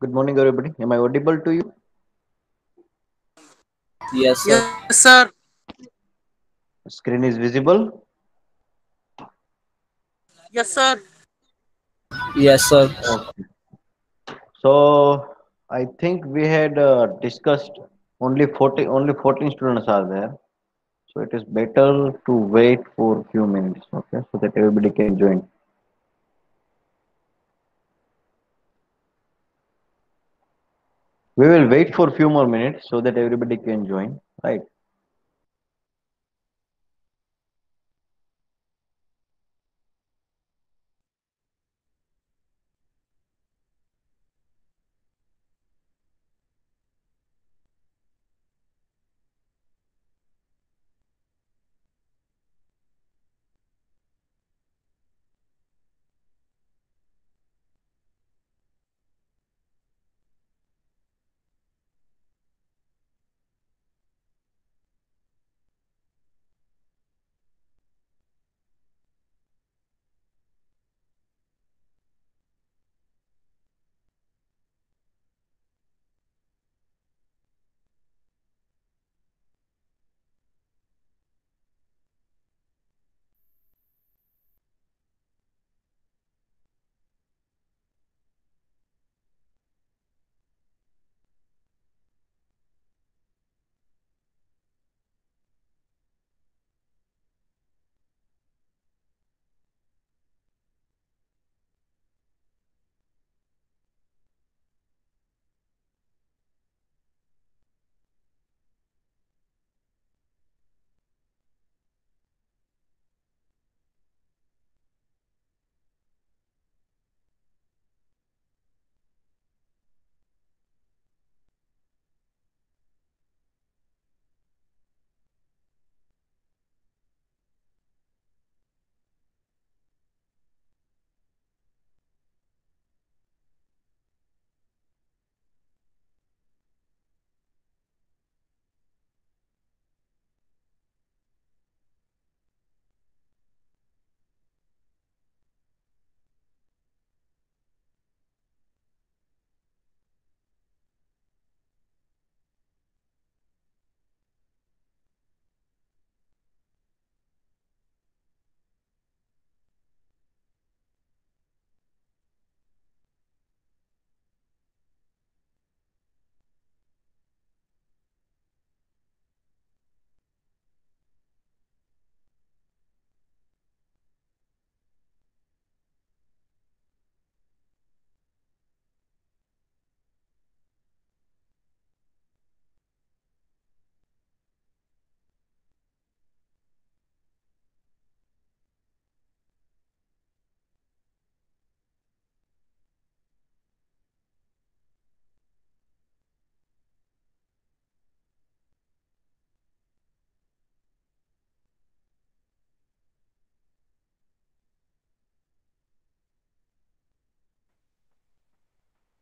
Good morning, everybody. Am I audible to you? Yes, sir. Yes, sir. Screen is visible. Yes, sir. Yes, sir. Okay. So I think we had discussed only 14 students are there. So it is better to wait for a few minutes, okay, so that everybody can join. We will wait for a few more minutes so that everybody can join. Right.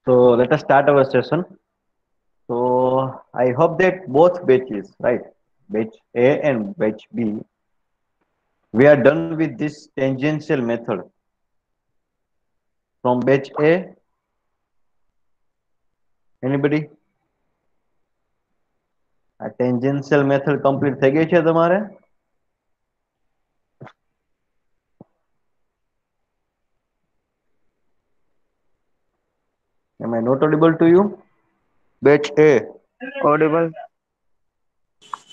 So let us start our session. So I hope that both batches, right, batch A and batch B, we are done with this tangential method. From batch A, anybody? આ ટેન્જન્શિયલ method complete થઈ ગઈ છે તમારે? Am I not audible to you? Batch A. Audible.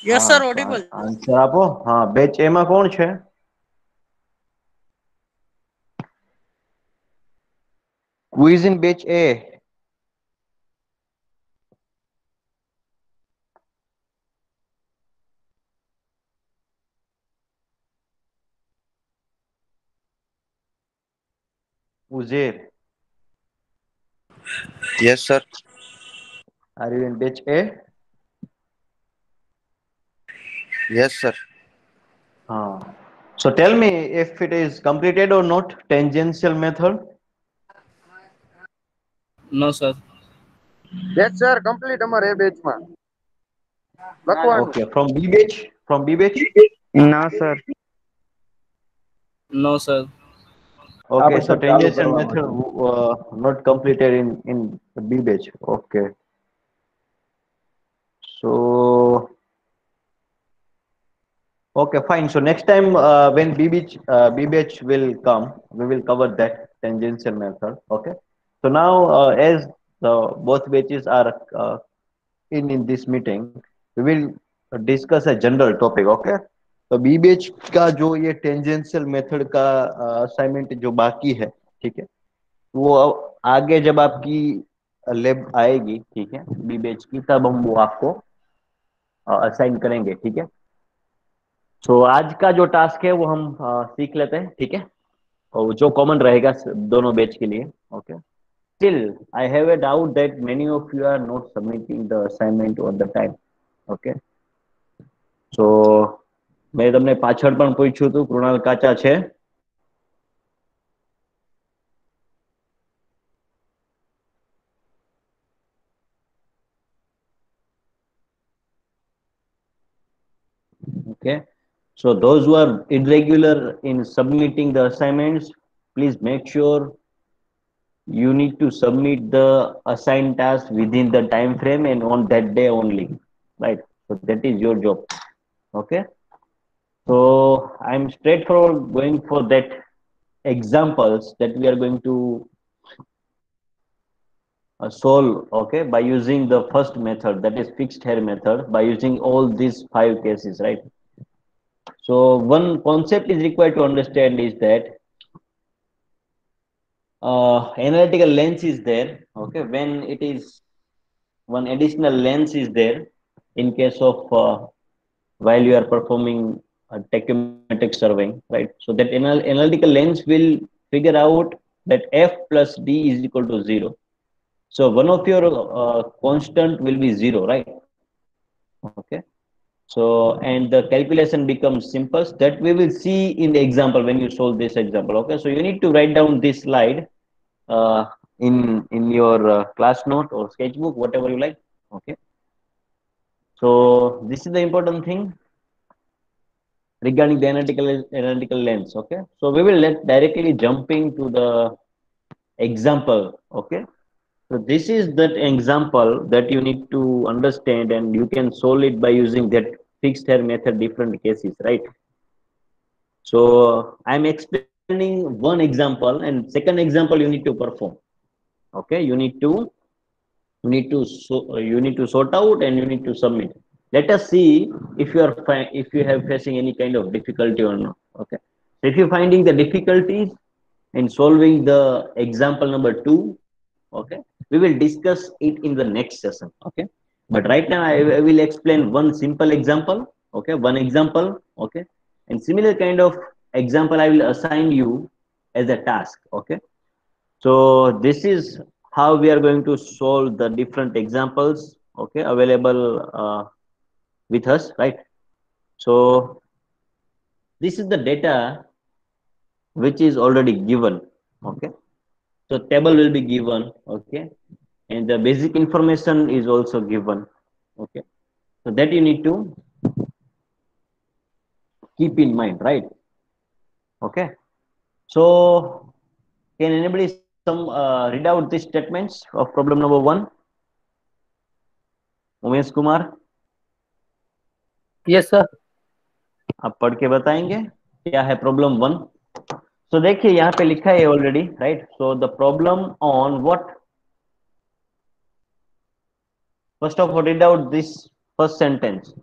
Yes, હા sir. તો Audible. Answer આપો. હા, batch એ માં કોણ છે? Who is in batch A? Uzair. Yes, sir. Are you in batch A? Yes, sir. So tell me if it is completed or not, tangential method. No, sir. Yes sir complete અમારે એ બેચમાં લખવાનું. Okay, from B batch? From B batch? No, sir. No, sir. Okay, so tangential method not completed in B batch. Okay. So okay, fine. So next time when B batch will come, we will cover that tangential method. Okay. So now as the both batches are in this meeting, we will discuss a general topic. Okay. तो B batch का जो ये tangential method का assignment जो बाकी है, ठीक है, वो आगे जब आपकी लैब आएगी, ठीक है, बी बैच की, तब हम वो आपको असाइन करेंगे, ठीक है। सो आज का जो टास्क है वो हम सीख लेते हैं, ठीक है, और जो कॉमन रहेगा दोनों बैच के लिए। Okay. Still I have a doubt that many of you are not submitting the assignment on the time. Okay, so મેં તમને પાછળ પણ પૂછ્યું હતું, કૃણાલ કાચા છે? Okay, so those who are irregular in submitting the assignments, please make sure you need to submit the assigned task within the time frame and on that day only, right? So that is your job. Okay, so I'm straightforward going for that examples that we are going to solve, okay, by using the first method, that is fixed hair method, by using all these 5 cases, right? So one concept is required to understand is that analytical lens is there, okay, when it is one additional lens is there in case of while you are performing a tachymetric surveying, right? So that analytical lens will figure out that f plus d is equal to 0. So one of your constant will be 0, right? Okay. So and the calculation becomes simple. That we will see in the example when you solve this example. Okay. So you need to write down this slide uh, in your class note or sketchbook, whatever you like. Okay. So this is the important thing regarding the analytical lens. Okay. So we will let directly jumping to the example. Okay. So this is that example that you need to understand, and you can solve it by using that fixed hair method, different cases, right? So I'm explaining one example, and second example you need to perform. Okay, you need to sort out and you need to submit. Let us see if you are if you have facing any kind of difficulty or not. Okay, so if you're finding the difficulties in solving the example number 2, okay, we will discuss it in the next session. Okay, but right now I will explain one simple example. Okay, one example. Okay, and similar kind of example I will assign you as a task. Okay, so this is how we are going to solve the different examples, okay, available with us, right? So this is the data which is already given. Okay, so table will be given. Okay, and the basic information is also given. Okay, so that you need to keep in mind, right? Okay, so can anybody some read out these statements of problem number 1? Umesh Kumar, Yes, sir. आप पढ़ के बताएंगे क्या है problem 1? सो देखिए यहाँ पे लिखा है already, right? So the problem on what, first of all read out this first sentence.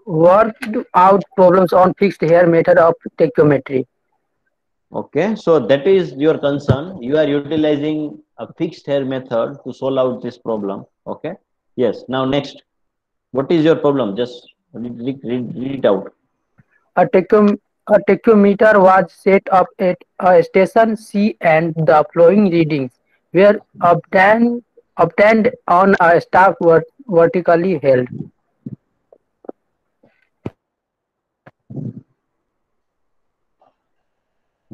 Worked out problems on fixed hair method of tachymetry. Okay, so that is your concern. You are utilizing a fixed hair method to solve out this problem. Okay, yes. Now next, what is your problem? Just read it out. A tachymeter was set up at a station C and the following readings were obtained on a staff vertically held.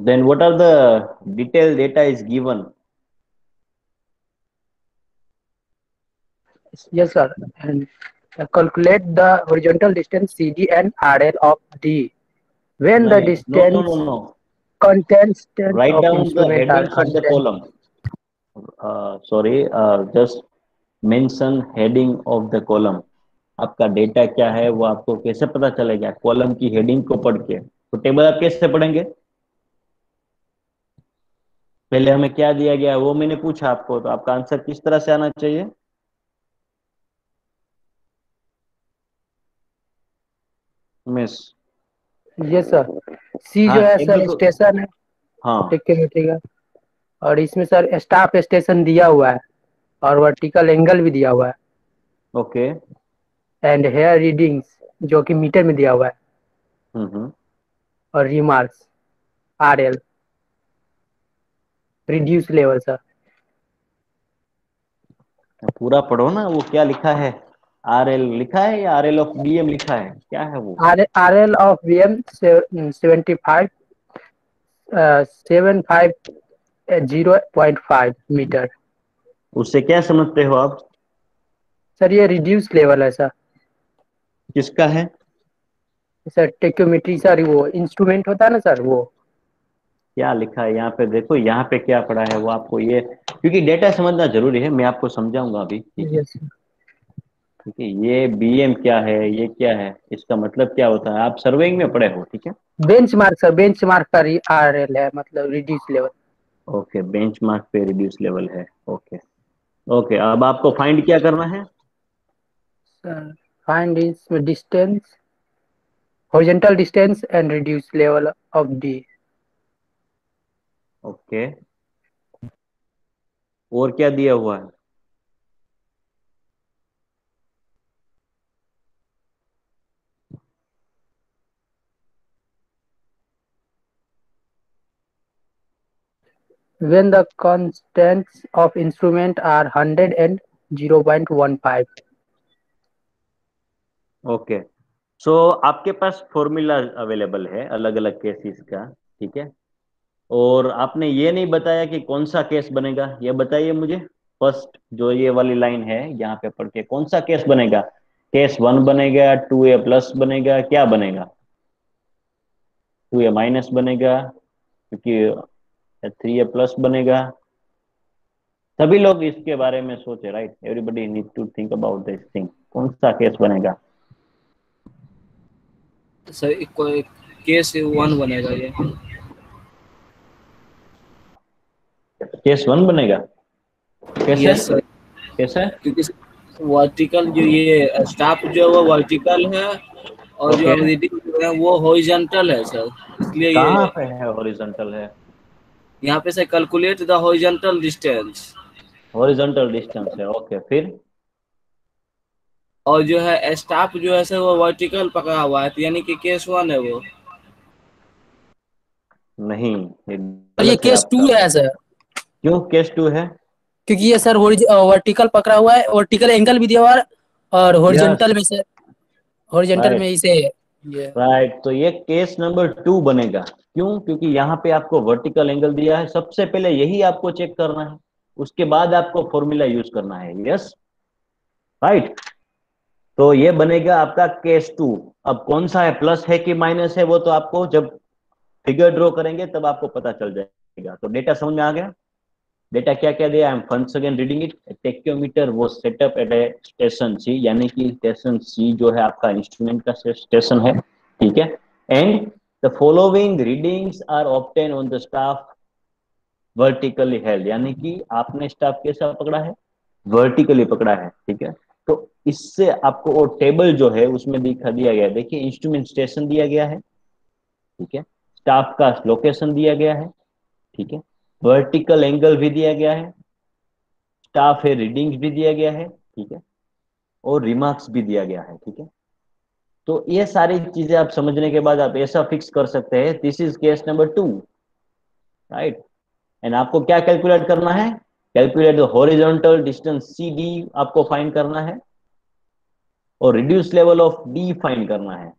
Then what are the detailed data is given? Yes, sir. And calculate the horizontal distance CD and RL of D When the नहीं, no no no distance no, constant right of down the instrument are headings of the 100. Column. Sorry, just mention heading of the column. आपका data क्या है वो आपको कैसे पता चलेगा column की हेडिंग को पढ़ के? तो टेबल आप कैसे पढ़ेंगे? पहले हमें क्या दिया गया है वो मैंने पूछा आपको, तो आपका आंसर किस तरह से आना चाहिए? मिस. ये सर सी हाँ, जो है टेबल सर को. स्टेशन है हाँ. टेक्योमेट्री का, और इसमें सर स्टाफ स्टेशन दिया हुआ है और वर्टिकल एंगल भी दिया हुआ है, ओके. एंड हेयर रीडिंग्स जो कि मीटर में दिया हुआ है, हम्म. और remarks R L reduce level sir. पूरा पढ़ो ना, वो क्या लिखा है? आर एल लिखा है या R L of B M लिखा है, क्या है वो? R L of V M 75 750.5 metre. उससे क्या समझते हो आप? सर ये रिड्यूस लेवल है सर। किसका है? सर टेक्योमेट्री सर, वो इंस्ट्रूमेंट होता है ना सर वो। क्या लिखा है यहाँ पे? देखो यहाँ पे क्या पड़ा है वो आपको ये, क्योंकि डेटा समझना जरूरी है, मैं आपको समझाऊंगा अभी, ठीक है? Yes sir. क्योंकि ये बीएम क्या है, ये क्या है, इसका मतलब क्या होता है, आप सर्वेइंग में पढ़े हो, ठीक है? Bench mark sir, bench mark का आर एल है, मतलब रिड्यूस लेवल। ओके, बेंचमार्क पे रिड्यूस लेवल है. ओके. ओके, अब आपको फाइंड क्या करना है? Sir find is distance, horizontal distance and reduce level of D. Okay. और क्या दिया हुआ है? when the constants of instrument are 100 and 0.15। Okay. सो आपके पास फॉर्मूला अवेलेबल है अलग अलग केसेस का, ठीक है? और आपने ये नहीं बताया कि कौन सा केस बनेगा, ये बताइए मुझे. फर्स्ट जो ये वाली लाइन है यहाँ पे पढ़ के, कौन सा केस बनेगा? केस 1 बनेगा, 2a प्लस बनेगा, क्या बनेगा? 2a माइनस बनेगा, क्योंकि 3a प्लस बनेगा. सभी लोग इसके बारे में सोचे, right? Everybody need to think about this thing. कौन सा केस बनेगा? सर कोई केस 1 बनेगा ये। केस 1 बनेगा. कैसे? यस सर, कैसे? क्योंकि वर्टिकल जो ये स्टाफ जो है वो वर्टिकल है, और जो ओके. रीडिंग जो है वो हॉरिजॉन्टल है सर, इसलिए कहाँ ये पे है हॉरिजॉन्टल है? यहाँ पे से calculate the horizontal distance. Horizontal distance है. ओके, फिर? और जो है स्टाफ जो है सर वो वर्टिकल पकड़ा हुआ है, तो यानी कि केस 1 है वो। नहीं, ये और ये गलत है केस आपका. 2 है सर, क्यों केस 2 है? क्योंकि ये सर वर्टिकल पकड़ा हुआ है, वर्टिकल एंगल भी दिया हुआ है, और यस. हॉरिजॉन्टल में से, हॉरिजॉन्टल में राइट. इसे ये। राइट, तो ये केस नंबर 2 बनेगा. क्यों? क्योंकि यहाँ पे आपको वर्टिकल एंगल दिया है, सबसे पहले यही आपको चेक करना है, उसके बाद आपको फॉर्मूला यूज करना है. यस. राइट. तो ये बनेगा आपका केस 2. अब कौन सा है, प्लस है कि माइनस है, वो तो आपको जब फिगर ड्रॉ करेंगे तब आपको पता चल जाएगा. तो डेटा समझ में आ गया? डेटा क्या क्या दिया? I am once again reading it. Tacheometer वो setup at a station C, यानी कि स्टेशन सी जो है आपका इंस्ट्रूमेंट का स्टेशन है, ठीक है? And the following readings are obtain on the staff vertically held, यानी कि आपने स्टाफ कैसा पकड़ा है? वर्टिकली पकड़ा है, ठीक है? तो इससे आपको वो टेबल जो है उसमें दिखा दिया गया है. देखिए, इंस्ट्रूमेंट स्टेशन दिया गया है, ठीक है? स्टाफ का लोकेशन दिया गया है, ठीक है? वर्टिकल एंगल भी दिया गया है, स्टाफ है रीडिंग्स भी दिया गया है, ठीक है? और रिमार्क्स भी दिया गया है, ठीक है? तो ये सारी चीजें आप समझने के बाद आप ऐसा फिक्स कर सकते हैं, this is case number 2, right? And आपको क्या कैलकुलेट करना है? Calculate the horizontal distance C D आपको फाइंड करना है, और reduce level of D find करना है.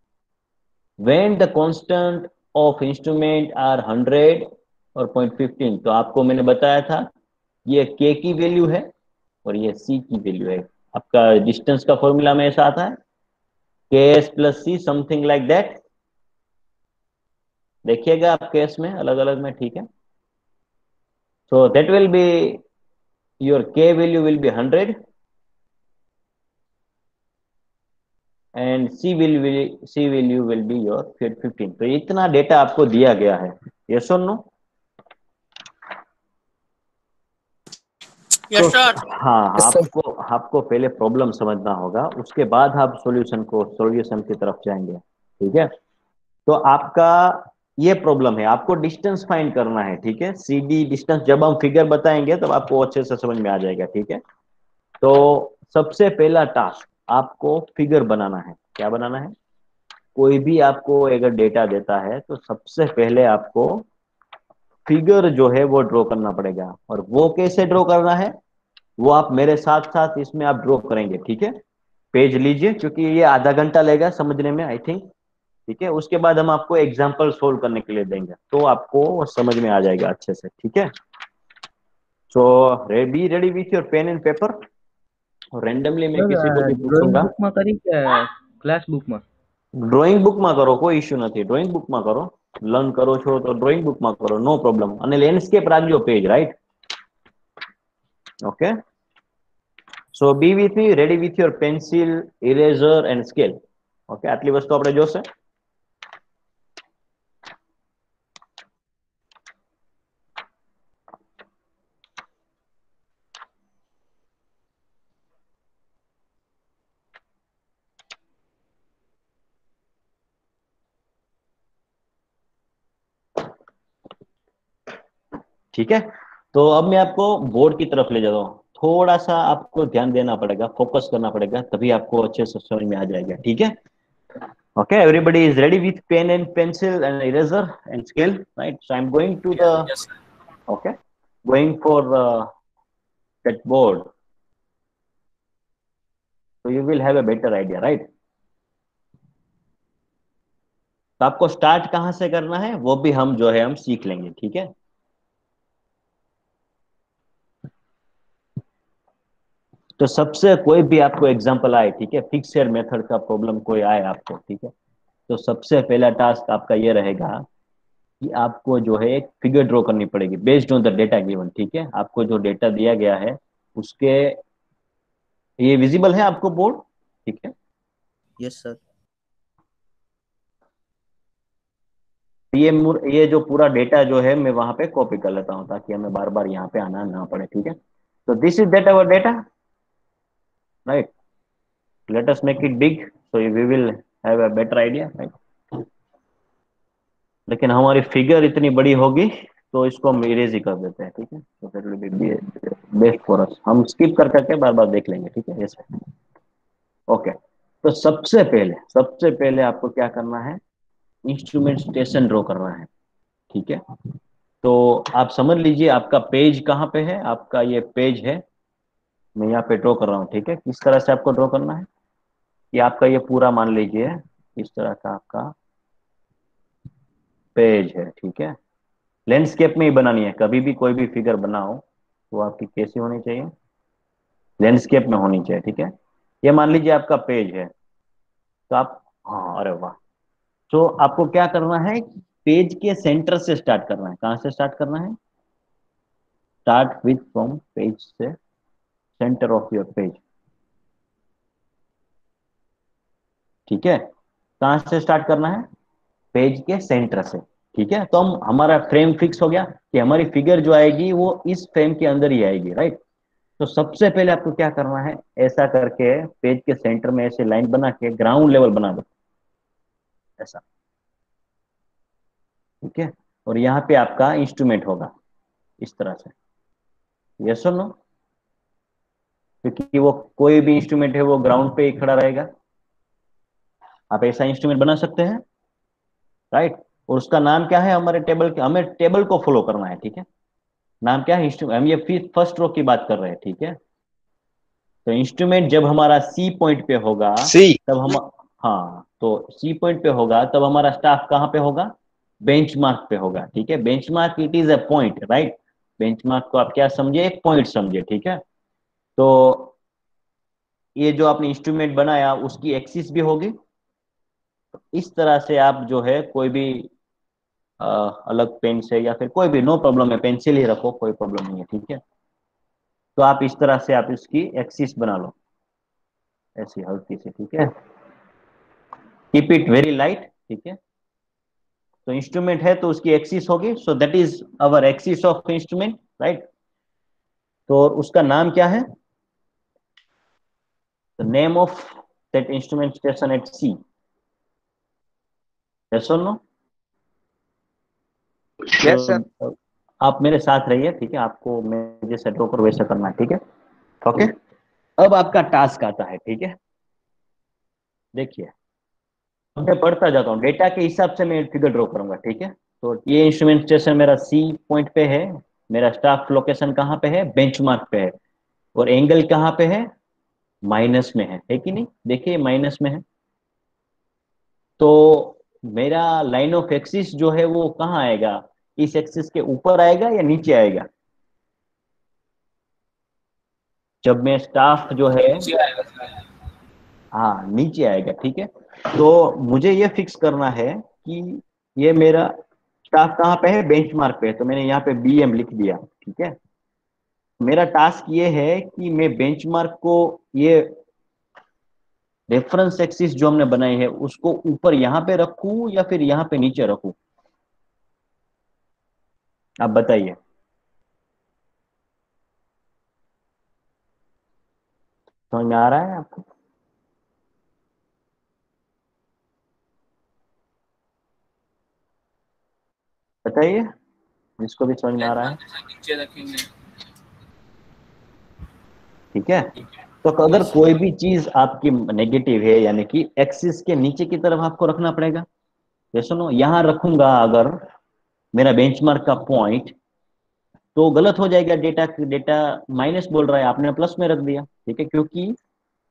When the constant of instrument are 100 और 0.15, तो आपको मैंने बताया था ये के की वैल्यू है और ये सी की वैल्यू है. आपका डिस्टेंस का फॉर्मूला में ऐसा आता है, K S plus C, something like that. देखिएगा आप केस में अलग अलग में, ठीक है। So that will be your K value will be 100 and C value will be your 15। तो इतना डेटा आपको दिया गया है, यस और नो? यस तो सर। हाँ, Yes, sir. आपको आपको पहले प्रॉब्लम समझना होगा, उसके बाद आप सॉल्यूशन की तरफ जाएंगे, ठीक है। तो आपका ये प्रॉब्लम है, आपको डिस्टेंस फाइंड करना है, ठीक है। CD डिस्टेंस जब हम फिगर बताएंगे तब आपको अच्छे से समझ में आ जाएगा, ठीक है। तो सबसे पहला टास्क आपको फिगर बनाना है। क्या बनाना है? कोई भी आपको अगर डेटा देता है तो सबसे पहले आपको फिगर जो है वो ड्रॉ करना पड़ेगा। और वो कैसे ड्रॉ करना है, वो आप मेरे साथ साथ इसमें आप ड्रॉ करेंगे, ठीक है। पेज लीजिए, क्योंकि ये आधा घंटा लेगा समझने में, आई थिंक, ठीक है। उसके बाद हम आपको एग्जाम्पल सोल्व करने के लिए देंगे, तो आपको समझ में आ जाएगा अच्छे से, ठीक है। So be ready with your pen and paper. Randomly मैं किसी को भी ડ્રોઈંગ पूछूंगा। બુકમાં કરી કે ક્લાસ બુકમાં? ડ્રોઈંગ બુકમાં કરો, કોઈ ઇશ્યુ નથી, ડ્રોઈંગ બુકમાં કરો। લર્ન કરો છો તો ડ્રોઈંગ બુકમાં કરો, નો પ્રોબ્લેમ। અને લેન્ડસ્કેપ રાખજો page, right? Okay, so be with me, ready with your pencil, eraser and scale. Okay, આટલી વસ્તુ આપણે જોશે। ठीक है, तो अब मैं आपको बोर्ड की तरफ ले जाता हूँ। थोड़ा सा आपको ध्यान देना पड़ेगा, फोकस करना पड़ेगा, तभी आपको अच्छे से समझ में आ जाएगा, ठीक है। Okay, everybody is ready with pen and pencil and eraser and scale, right? So I'm going to the, Yes, sir. okay, going for that board, so you will have a better idea, right? तो आपको start कहाँ से करना है वो भी हम जो है हम सीख लेंगे, ठीक है। तो सबसे कोई भी आपको एग्जांपल आए, ठीक है, फिक्स्ड मेथड का प्रॉब्लम कोई आए आपको, ठीक है, तो सबसे पहला टास्क आपका ये रहेगा कि आपको जो है एक फिगर ड्रॉ करनी पड़ेगी based on the data given, ठीक है। आपको जो डेटा दिया गया है उसके, ये विजिबल है आपको बोर्ड, ठीक है। Yes sir. ये जो पूरा डेटा जो है मैं वहां पे कॉपी कर लेता हूँ ताकि हमें बार बार यहाँ पे आना ना पड़े, ठीक है। तो this is that our data, right? Let us make it big so we will have a better idea, right? लेकिन हमारी फिगर इतनी बड़ी होगी तो इसको हम इरेज ही कर देते हैं, ठीक है। तो that will B best for us, हम स्किप कर करके बार बार देख लेंगे, ठीक है। Yes, okay. तो सबसे पहले आपको क्या करना है, इंस्ट्रूमेंटेशन ड्रॉ करना है, ठीक है। तो आप समझ लीजिए आपका पेज कहाँ पे है, आपका ये पेज है, मैं यहाँ पे ड्रॉ कर रहा हूँ, ठीक है। किस तरह से आपको ड्रॉ करना है, कि आपका ये पूरा मान लीजिए इस तरह का आपका पेज है, ठीक है। लैंडस्केप में ही बनानी है, कभी भी कोई भी फिगर बनाओ तो आपकी कैसी होनी चाहिए, लैंडस्केप में होनी चाहिए, ठीक है। ये मान लीजिए आपका पेज है, तो आप, हाँ, अरे वाह। तो आपको क्या करना है, पेज के सेंटर से स्टार्ट करना है। कहाँ से स्टार्ट करना है? स्टार्ट विथ फ्रॉम पेज से, सेंटर ऑफ योर पेज, ठीक है। कहाँ से स्टार्ट करना है? पेज के सेंटर से, ठीक है। तो हम, हमारा फ्रेम फिक्स हो गया कि हमारी फिगर जो आएगी वो इस फ्रेम के अंदर ही आएगी, राइट? तो सबसे पहले आपको क्या करना है, ऐसा करके पेज के सेंटर में ऐसे लाइन बना के ग्राउंड लेवल बना दो, ऐसा, ठीक है। और यहाँ पे आपका इंस्ट्रूमेंट होगा इस तरह से, यस और नो? क्योंकि वो कोई भी इंस्ट्रूमेंट है वो ग्राउंड पे ही खड़ा रहेगा। आप ऐसा इंस्ट्रूमेंट बना सकते हैं, राइट? और उसका नाम क्या है, हमारे टेबल के, हमें टेबल को फॉलो करना है, ठीक है। नाम क्या है इंस्ट्रूमेंट, हम ये फर्स्ट रो की बात कर रहे हैं, ठीक है। तो इंस्ट्रूमेंट जब हमारा सी पॉइंट पे होगा सी। तब हम, हाँ, तो सी पॉइंट पे होगा तब हमारा स्टाफ कहाँ पे होगा? बेंचमार्क पे होगा, ठीक है। Benchmark it is a point, right? Benchmark को आप क्या समझे, एक पॉइंट समझे, ठीक है। तो ये जो आपने इंस्ट्रूमेंट बनाया उसकी एक्सिस भी होगी, इस तरह से आप जो है कोई भी अलग पेन से या फिर कोई भी, नो प्रॉब्लम है, पेंसिल ही रखो, कोई प्रॉब्लम नहीं है, ठीक है। तो आप इस तरह से आप इसकी एक्सिस बना लो, ऐसी हल्की सी, ठीक है। कीप इट वेरी लाइट, ठीक है। तो इंस्ट्रूमेंट है तो उसकी एक्सिस होगी, so that is our axis of instrument, right. तो उसका नाम क्या है? The name of that instrument station at C, yes और नो? Yes sir. तो आप मेरे साथ रहिए, ठीक है, आपको मैं जैसे ड्रॉ करूं वैसा करना है, ठीक है। ओके, अब आपका टास्क आता है, ठीक है। देखिए, अब मैं पढ़ता जाता हूँ, डेटा के हिसाब से मैं फिगर ड्रॉ करूंगा, ठीक है। तो ये इंस्ट्रूमेंट स्टेशन मेरा सी पॉइंट पे है, मेरा स्टाफ लोकेशन कहाँ पे है? बेंचमार्क पे है। और एंगल कहाँ पे है? माइनस में है कि नहीं? देखिए माइनस में है। तो मेरा लाइन ऑफ एक्सिस जो है वो कहाँ आएगा? इस एक्सिस के ऊपर आएगा या नीचे आएगा? जब मैं स्टाफ जो है, नीचे आएगा सर। हाँ नीचे आएगा, ठीक है। तो मुझे ये फिक्स करना है कि ये मेरा स्टाफ कहाँ पे है? बेंचमार्क पे है, तो मैंने यहाँ पे BM लिख दिया, ठीक है। मेरा टास्क ये है कि मैं बेंचमार्क को, ये रेफरेंस एक्सिस जो हमने बनाई है उसको ऊपर यहाँ पे रखूं या फिर यहाँ पे नीचे रखूं? आप बताइए। समझ में आ रहा है आपको? बताइए, जिसको भी समझ में आ रहा है, नीचे रखेंगे। ठीक है। तो अगर कोई भी चीज आपकी नेगेटिव है, यानी कि एक्सिस के नीचे की तरफ आपको रखना पड़ेगा। ये सुनो, यहां रखूंगा अगर मेरा बेंचमार्क का पॉइंट, तो गलत हो जाएगा, डेटा डेटा माइनस बोल रहा है, आपने प्लस में रख दिया, ठीक है, क्योंकि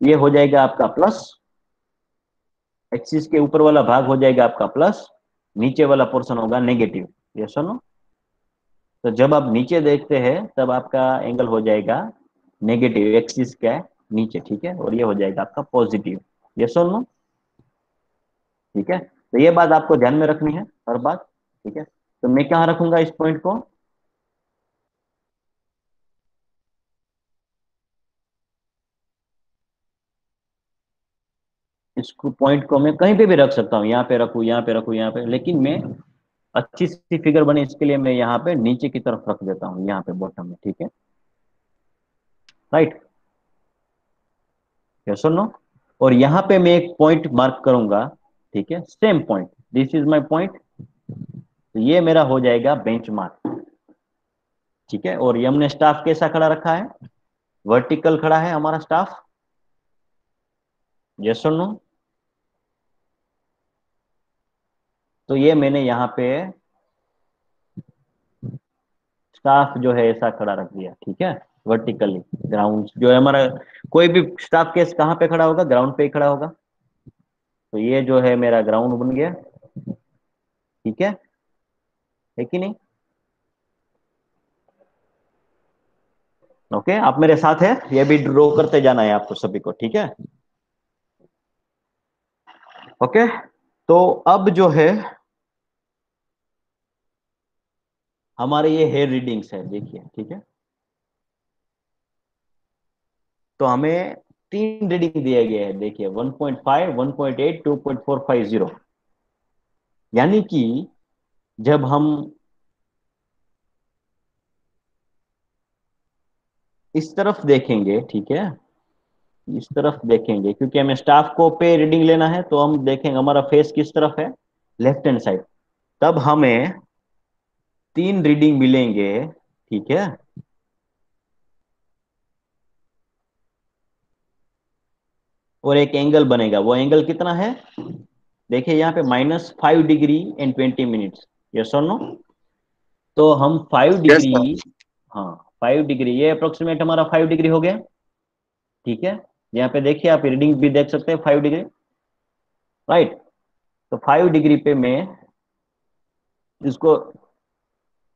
ये हो जाएगा आपका प्लस, एक्सिस के ऊपर वाला भाग हो जाएगा आपका प्लस, नीचे वाला पोर्शन होगा नेगेटिव। ये सुनो, तो जब आप नीचे देखते हैं तब आपका एंगल हो जाएगा नेगेटिव एक्सिस का नीचे, ठीक है, और ये हो जाएगा आपका पॉजिटिव। ये सुनो, ठीक है। तो ये बात आपको ध्यान में रखनी है हर बात, ठीक है। तो मैं कहाँ रखूंगा इस पॉइंट को? इसको पॉइंट को मैं कहीं पे भी रख सकता हूँ, यहाँ पे रखूँ, यहाँ पे रखूँ, यहाँ पे, लेकिन मैं अच्छी सी फिगर बने इसके लिए मैं यहाँ पे नीचे की तरफ रख देता हूँ, यहाँ पे बॉटम में, ठीक है, राइट। यस और नो? और यहाँ पे मैं एक पॉइंट मार्क करूंगा, ठीक है, same point, this is my point. तो ये मेरा हो जाएगा बेंचमार्क, ठीक है। और ये हमने स्टाफ कैसा खड़ा रखा है? वर्टिकल खड़ा है हमारा स्टाफ, यस और नो? तो ये मैंने यहाँ पे स्टाफ जो है ऐसा खड़ा रख दिया, ठीक है, वर्टिकली। ग्राउंड जो है हमारा, कोई भी स्टाफ केस कहाँ पे खड़ा होगा? ग्राउंड पे ही खड़ा होगा। तो ये जो है मेरा ग्राउंड बन गया, ठीक है कि नहीं? ओके, आप मेरे साथ है, ये भी ड्रॉ करते जाना है आपको सभी को, ठीक है। ओके, तो अब जो है हमारे ये हेयर रीडिंग्स है, देखिए, ठीक है। तो हमें 3 रीडिंग दिया गया है, देखिए 1.5, 1.8, 2.450। यानी कि जब हम इस तरफ देखेंगे, ठीक है, इस तरफ देखेंगे, क्योंकि हमें स्टाफ को पे रीडिंग लेना है, तो हम देखेंगे हमारा फेस किस तरफ है? Left hand side. तब हमें 3 रीडिंग मिलेंगे, ठीक है। और एक एंगल बनेगा, वो एंगल कितना है? देखिए यहाँ पे -5 डिग्री एंड 20 मिनट्स, यस और नो? तो हम 5 यस डिग्री, सर। हाँ 5 डिग्री, ये अप्रोक्सीमेट हमारा 5 डिग्री हो गया, ठीक है। यहाँ पे देखिए, आप रीडिंग भी देख सकते हैं 5 डिग्री, राइट। तो 5 डिग्री पे मैं इसको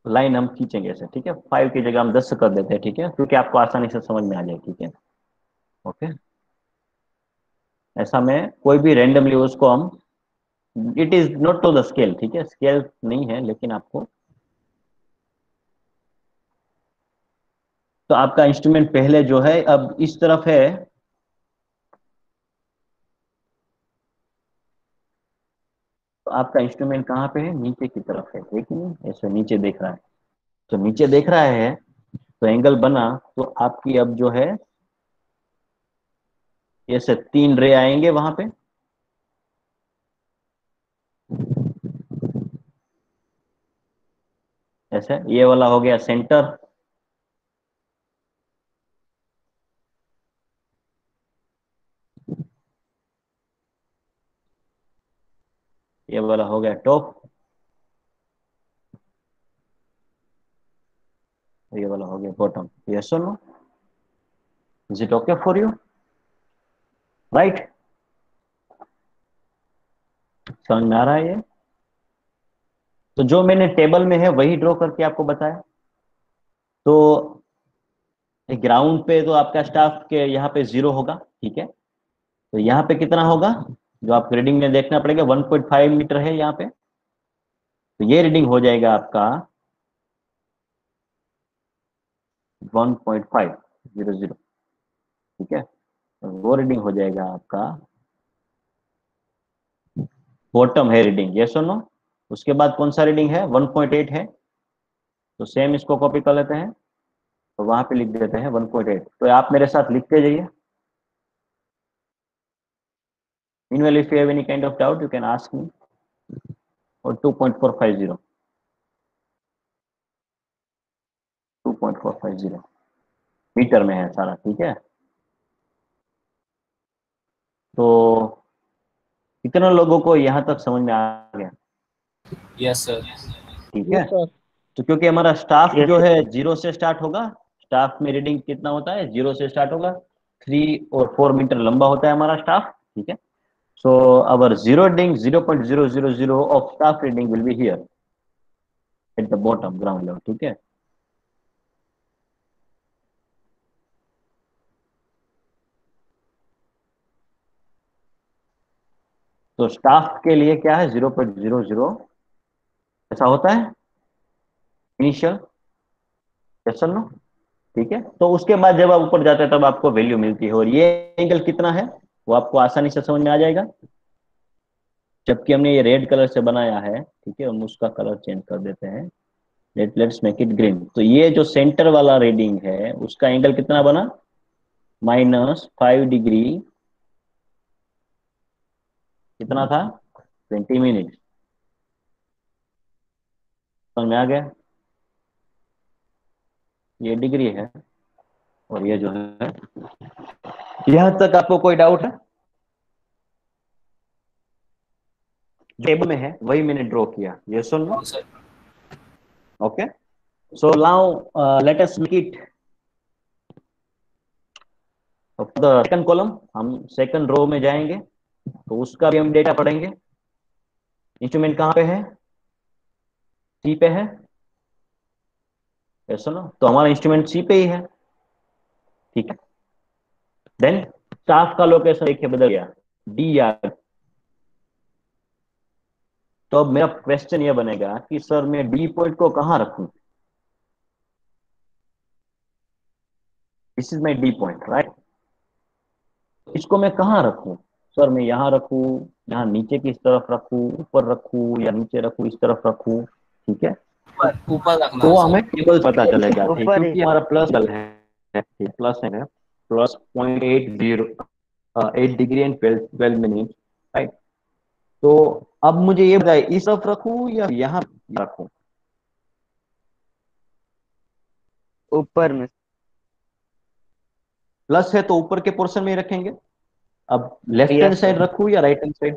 लाइन हम खींचेंगे ऐसे, ठीक है। 5 की जगह हम 10 कर देते हैं, ठीक है, क्योंकि आपको आसानी से समझ में आ जाए, ठीक है। ओके, ऐसा में कोई भी रैंडमली उसको हम it is not to the scale, ठीक है, स्केल नहीं है, लेकिन आपको, तो आपका इंस्ट्रूमेंट पहले जो है अब इस तरफ है, तो आपका इंस्ट्रूमेंट कहाँ पे है, नीचे की तरफ है कि नहीं, ऐसे नीचे देख रहा है, तो नीचे देख रहा है, तो एंगल बना, तो आपकी अब जो है ऐसे 3 रे आएंगे वहां पे, ऐसे, ये वाला हो गया सेंटर, ये वाला हो गया टॉप, ये वाला हो गया बॉटम। यस और no, is it okay for you, right? समझ में आ रहा है ये? तो जो मैंने टेबल में है वही ड्रॉ करके आपको बताया। तो ग्राउंड पे तो आपका स्टाफ के यहाँ पे 0 होगा, ठीक है, तो यहाँ पे कितना होगा, जो आप रीडिंग में देखना पड़ेगा, 1.5 मीटर है यहाँ पे, तो ये रीडिंग हो जाएगा आपका 1.500, ठीक है, तो वो रीडिंग हो जाएगा आपका बॉटम है रीडिंग। यस और नो? उसके बाद कौन सा रीडिंग है, 1.8 है, तो सेम इसको कॉपी कर लेते हैं, तो वहां पे लिख देते हैं 1.8। तो आप मेरे साथ लिखते जाइए। Meanwhile, if you have any kind of doubt, you can ask me. Or 2.450, 2.450 metre में है सारा, ठीक है। तो कितने लोगों को यहाँ तक समझ में आ गया? Yes sir. ठीक है, तो क्योंकि हमारा स्टाफ Yes, जो sir. है 0 से स्टार्ट होगा, स्टाफ में रीडिंग कितना होता है, 0 से स्टार्ट होगा, 3 और 4 मीटर लंबा होता है हमारा स्टाफ, ठीक है। सो अवर 0 reading 0.000 of staff reading will be here at the bottom ground level, ठीक है। तो स्टाफ के लिए क्या है, 0.00 ऐसा होता है इनिशियल, यस और नो, ठीक है। तो उसके बाद जब आप ऊपर जाते हैं तब आपको वैल्यू मिलती है, और ये एंगल कितना है वो आपको आसानी से समझ में आ जाएगा, जबकि हमने ये रेड कलर से बनाया है, ठीक है, हम उसका कलर चेंज कर देते हैं, लेट्स मेक इट ग्रीन। तो ये जो सेंटर वाला रीडिंग है उसका एंगल कितना बना, -5 डिग्री, कितना था, 20 मिनट, समझ में आ गया? ये डिग्री है, और ये जो है, यहां तक आपको कोई डाउट है? जो टेबल में है वही मैंने ड्रॉ किया, यस और no? Sir okay, so now let us make it the second column, हम सेकंड रो में जाएंगे, तो उसका भी हम डेटा पढ़ेंगे। इंस्ट्रूमेंट कहाँ पे है, सी पे है, यस और नो? तो हमारा इंस्ट्रूमेंट सी पे ही है, ठीक है। देन स्टाफ का लोकेशन देखिए बदल गया, डी आ, तो अब मेरा क्वेश्चन ये बनेगा कि सर मैं डी पॉइंट को कहाँ रखूं, this is my D point, right, इसको मैं कहाँ रखूं, सर मैं यहाँ रखूं, यहाँ नीचे की तरफ रखूं, ऊपर रखूं, या नीचे रखूं, इस तरफ रखूं, ठीक है। ऊपर ऊपर रखना तो है हमें सर। टेबल पता चलेगा, ठीक, ऊपर ही क्योंकि हमारा प्लस है, प्लस है, plus 0.80 8 degree and 12 minute, right. तो अब मुझे ये बताइए, इस तरफ रखूं या यहाँ रखूं? ऊपर में. प्लस है तो ऊपर के पोर्शन में ही रखेंगे। अब left hand Yes, sir. Side रखूं या राइट हैंड साइड,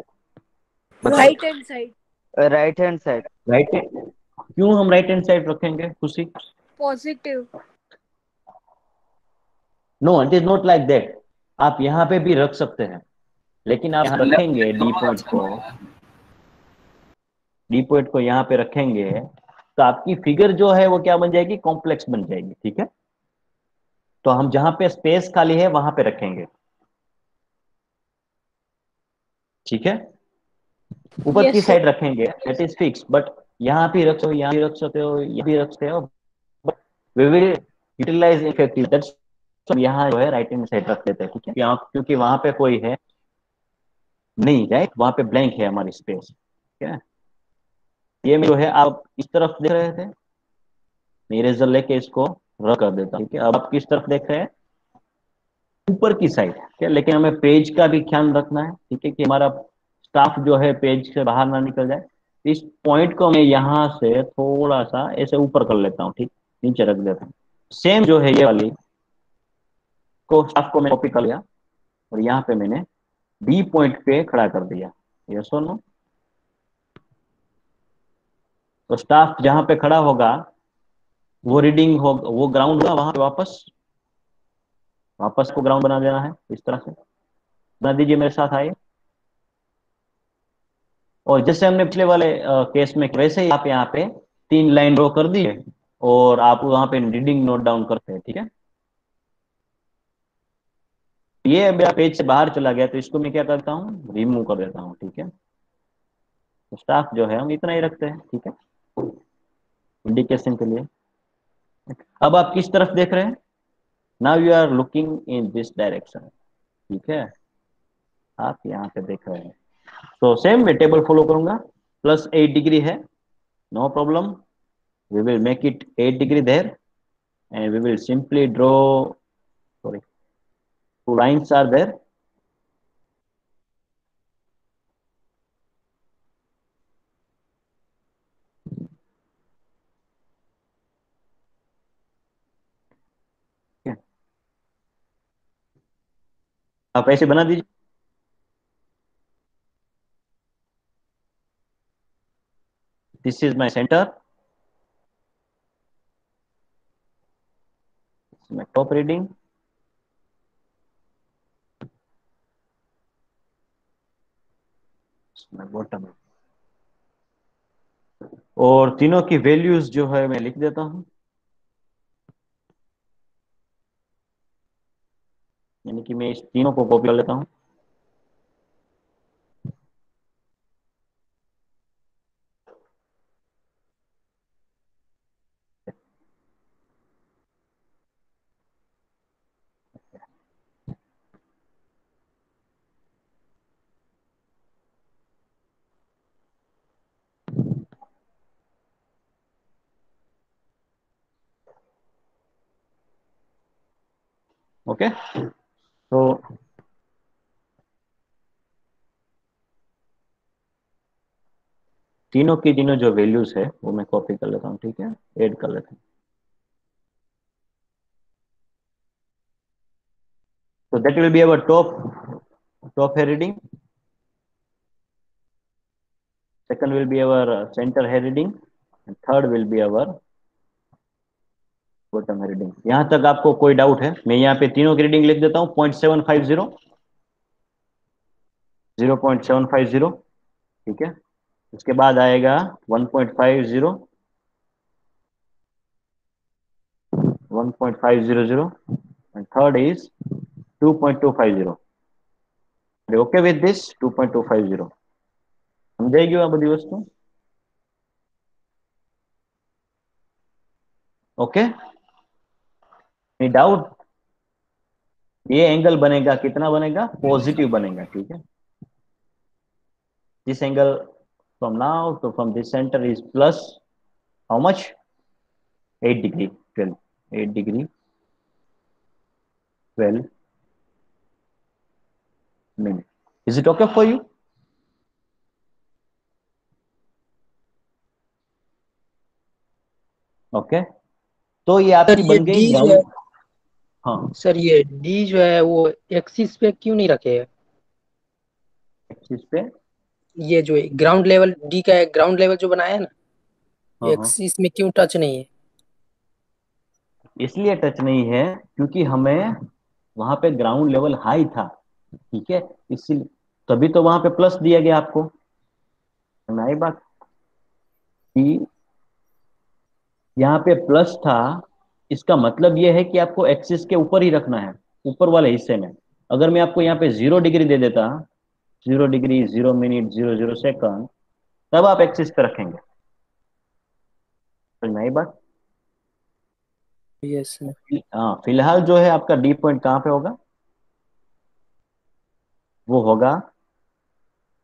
बताओ। Right hand side. Right hand side. Right hand, क्यों हम राइट हैंड साइड रखेंगे Khushi? Positive. No, it is not like that, आप यहाँ पे भी रख सकते हैं, लेकिन आप यहाँ रखेंगे डी पॉइंट को, डी पॉइंट को यहाँ पे रखेंगे, तो आपकी फिगर जो है वो क्या बन जाएगी, कॉम्प्लेक्स बन जाएगी, ठीक है। तो हम जहां पे स्पेस खाली है वहां पे रखेंगे, ठीक है। ऊपर की यस सर। साइड रखेंगे, दैट इज फिक्स, बट यहाँ भी रख सकते हो, यहाँ भी रख सकते हो, यहाँ भी रख सकते हो, but we will utilize effective, that's यहाँ जो है राइट हैंड साइड रख देते हैं, ठीक है, क्योंकि वहां पे कोई है नहीं, राइट, वहां पे ब्लैंक है हमारी स्पेस, ठीक है। ये जो है आप इस तरफ देख रहे थे, मैं इरेजर लेके इसको रख कर देता हूं, ठीक है। अब आप किस तरफ देख रहे हैं, ऊपर की साइड, ठीक है, लेकिन हमें पेज का भी ख्याल रखना है, ठीक है, कि हमारा स्टाफ जो है पेज से बाहर ना निकल जाए। इस पॉइंट को मैं यहाँ से थोड़ा सा ऐसे ऊपर कर लेता हूँ, ठीक, नीचे रख देता हूँ। सेम जो है ये वाली को स्टाफ को मैं कॉपी कर लिया और यहाँ पे मैंने बी पॉइंट पे खड़ा कर दिया, यस और नो। तो स्टाफ जहां पे खड़ा होगा वो रीडिंग हो, वो ग्राउंड होगा, वहां पे वापस वापस को ग्राउंड बना देना है, इस तरह से बना दीजिए, मेरे साथ आइए। और जैसे हमने पिछले वाले केस में वैसे ही आप यहाँ पे 3 लाइन ड्रॉ कर दिए और आप वहां पे रीडिंग नोट डाउन करते हैं, ठीक है। ये मेरा पेज से बाहर चला गया, तो इसको मैं क्या करता हूँ, रिमूव कर देता हूँ, ठीक है। तो स्टाफ जो है हम इतना ही रखते हैं, ठीक है, इंडिकेशन के लिए। अब आप किस तरफ देख रहे हैं, now you are looking in this direction, ठीक है, आप यहाँ पे देख रहे हैं। तो सेम मैं टेबल फॉलो करूंगा, +8 डिग्री है, no problem, we will make it 8 degree there, and we will simply draw, sorry, 2 lines are there, okay. आप ऐसे बना दीजिए, this is my center, this is my top reading, this is my bottom, और तीनों की values जो है मैं लिख देता हूं, यानी कि मैं इस तीनों को कॉपी कर लेता हूं, ओके। तो तीनों की तीनों जो वैल्यूज है वो मैं कॉपी कर लेता हूँ, ठीक है, ऐड कर लेता हूँ। So that will be our top hair reading. Second will be our center hair reading, and third will be our bottom hair reading। यहाँ तक आपको कोई डाउट है? मैं यहाँ पे तीनों की रीडिंग लिख देता हूँ, 0.750, 0.750, ठीक है। उसके बाद आएगा 1.50, 1.500, and third is 2.250। Okay with this 2.250, समझेगी आप बड़ी वस्तु, ओके, नहीं डाउट। ये एंगल बनेगा, कितना बनेगा, पॉजिटिव बनेगा, ठीक है। दिस एंगल फ्रॉम नाउ तो from this centre is plus how much, 8 degree 12, 8 degree 12 minute. Is it okay for you? Okay, तो ये सर आपकी ये बन गई डी जो है, ग्राउंड। हाँ, सर ये डी जो है वो एक्सिस पे क्यों नहीं रखे है? एक्सिस पे, ये जो ग्राउंड लेवल डी का ग्राउंड लेवल जो बनाया है ना, हाँ हाँ, एक्सिस में क्यों टच नहीं है? इसलिए टच नहीं है क्योंकि हमें वहां पे ग्राउंड लेवल हाई था, ठीक है, इसीलिए, तभी तो वहां पे प्लस दिया गया आपको, आई बात कि यहाँ पे प्लस था, इसका मतलब यह है कि आपको एक्सिस के ऊपर ही रखना है, ऊपर वाले हिस्से में। अगर मैं आपको यहाँ पे 0 डिग्री दे देता 0 डिग्री 0 मिनट 00 सेकंड, तब आप एक्सिस पे रखेंगे। समझ में आई बात? Yes sir. हाँ, फिलहाल जो है आपका डी पॉइंट कहाँ पे होगा? वो होगा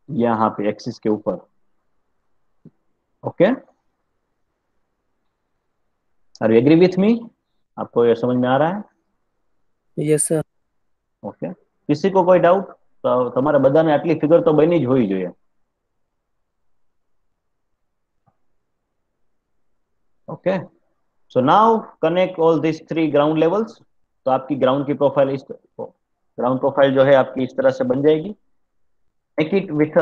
यहाँ पे एक्सिस के ऊपर। Okay, are you agree with me? आपको ये समझ में आ रहा है? Yes sir. ओके, किसी को कोई डाउट? તો તમારે બધાને આટલી ફિગર તો બની જ હોવી જોઈએ। Okay, so now connect all this 3 ground levels. तो आपकी ग्राउंड की प्रोफाइल इस ग्राउंड प्रोफाइल जो है आपकी इस तरह से बन जाएगी। Make it with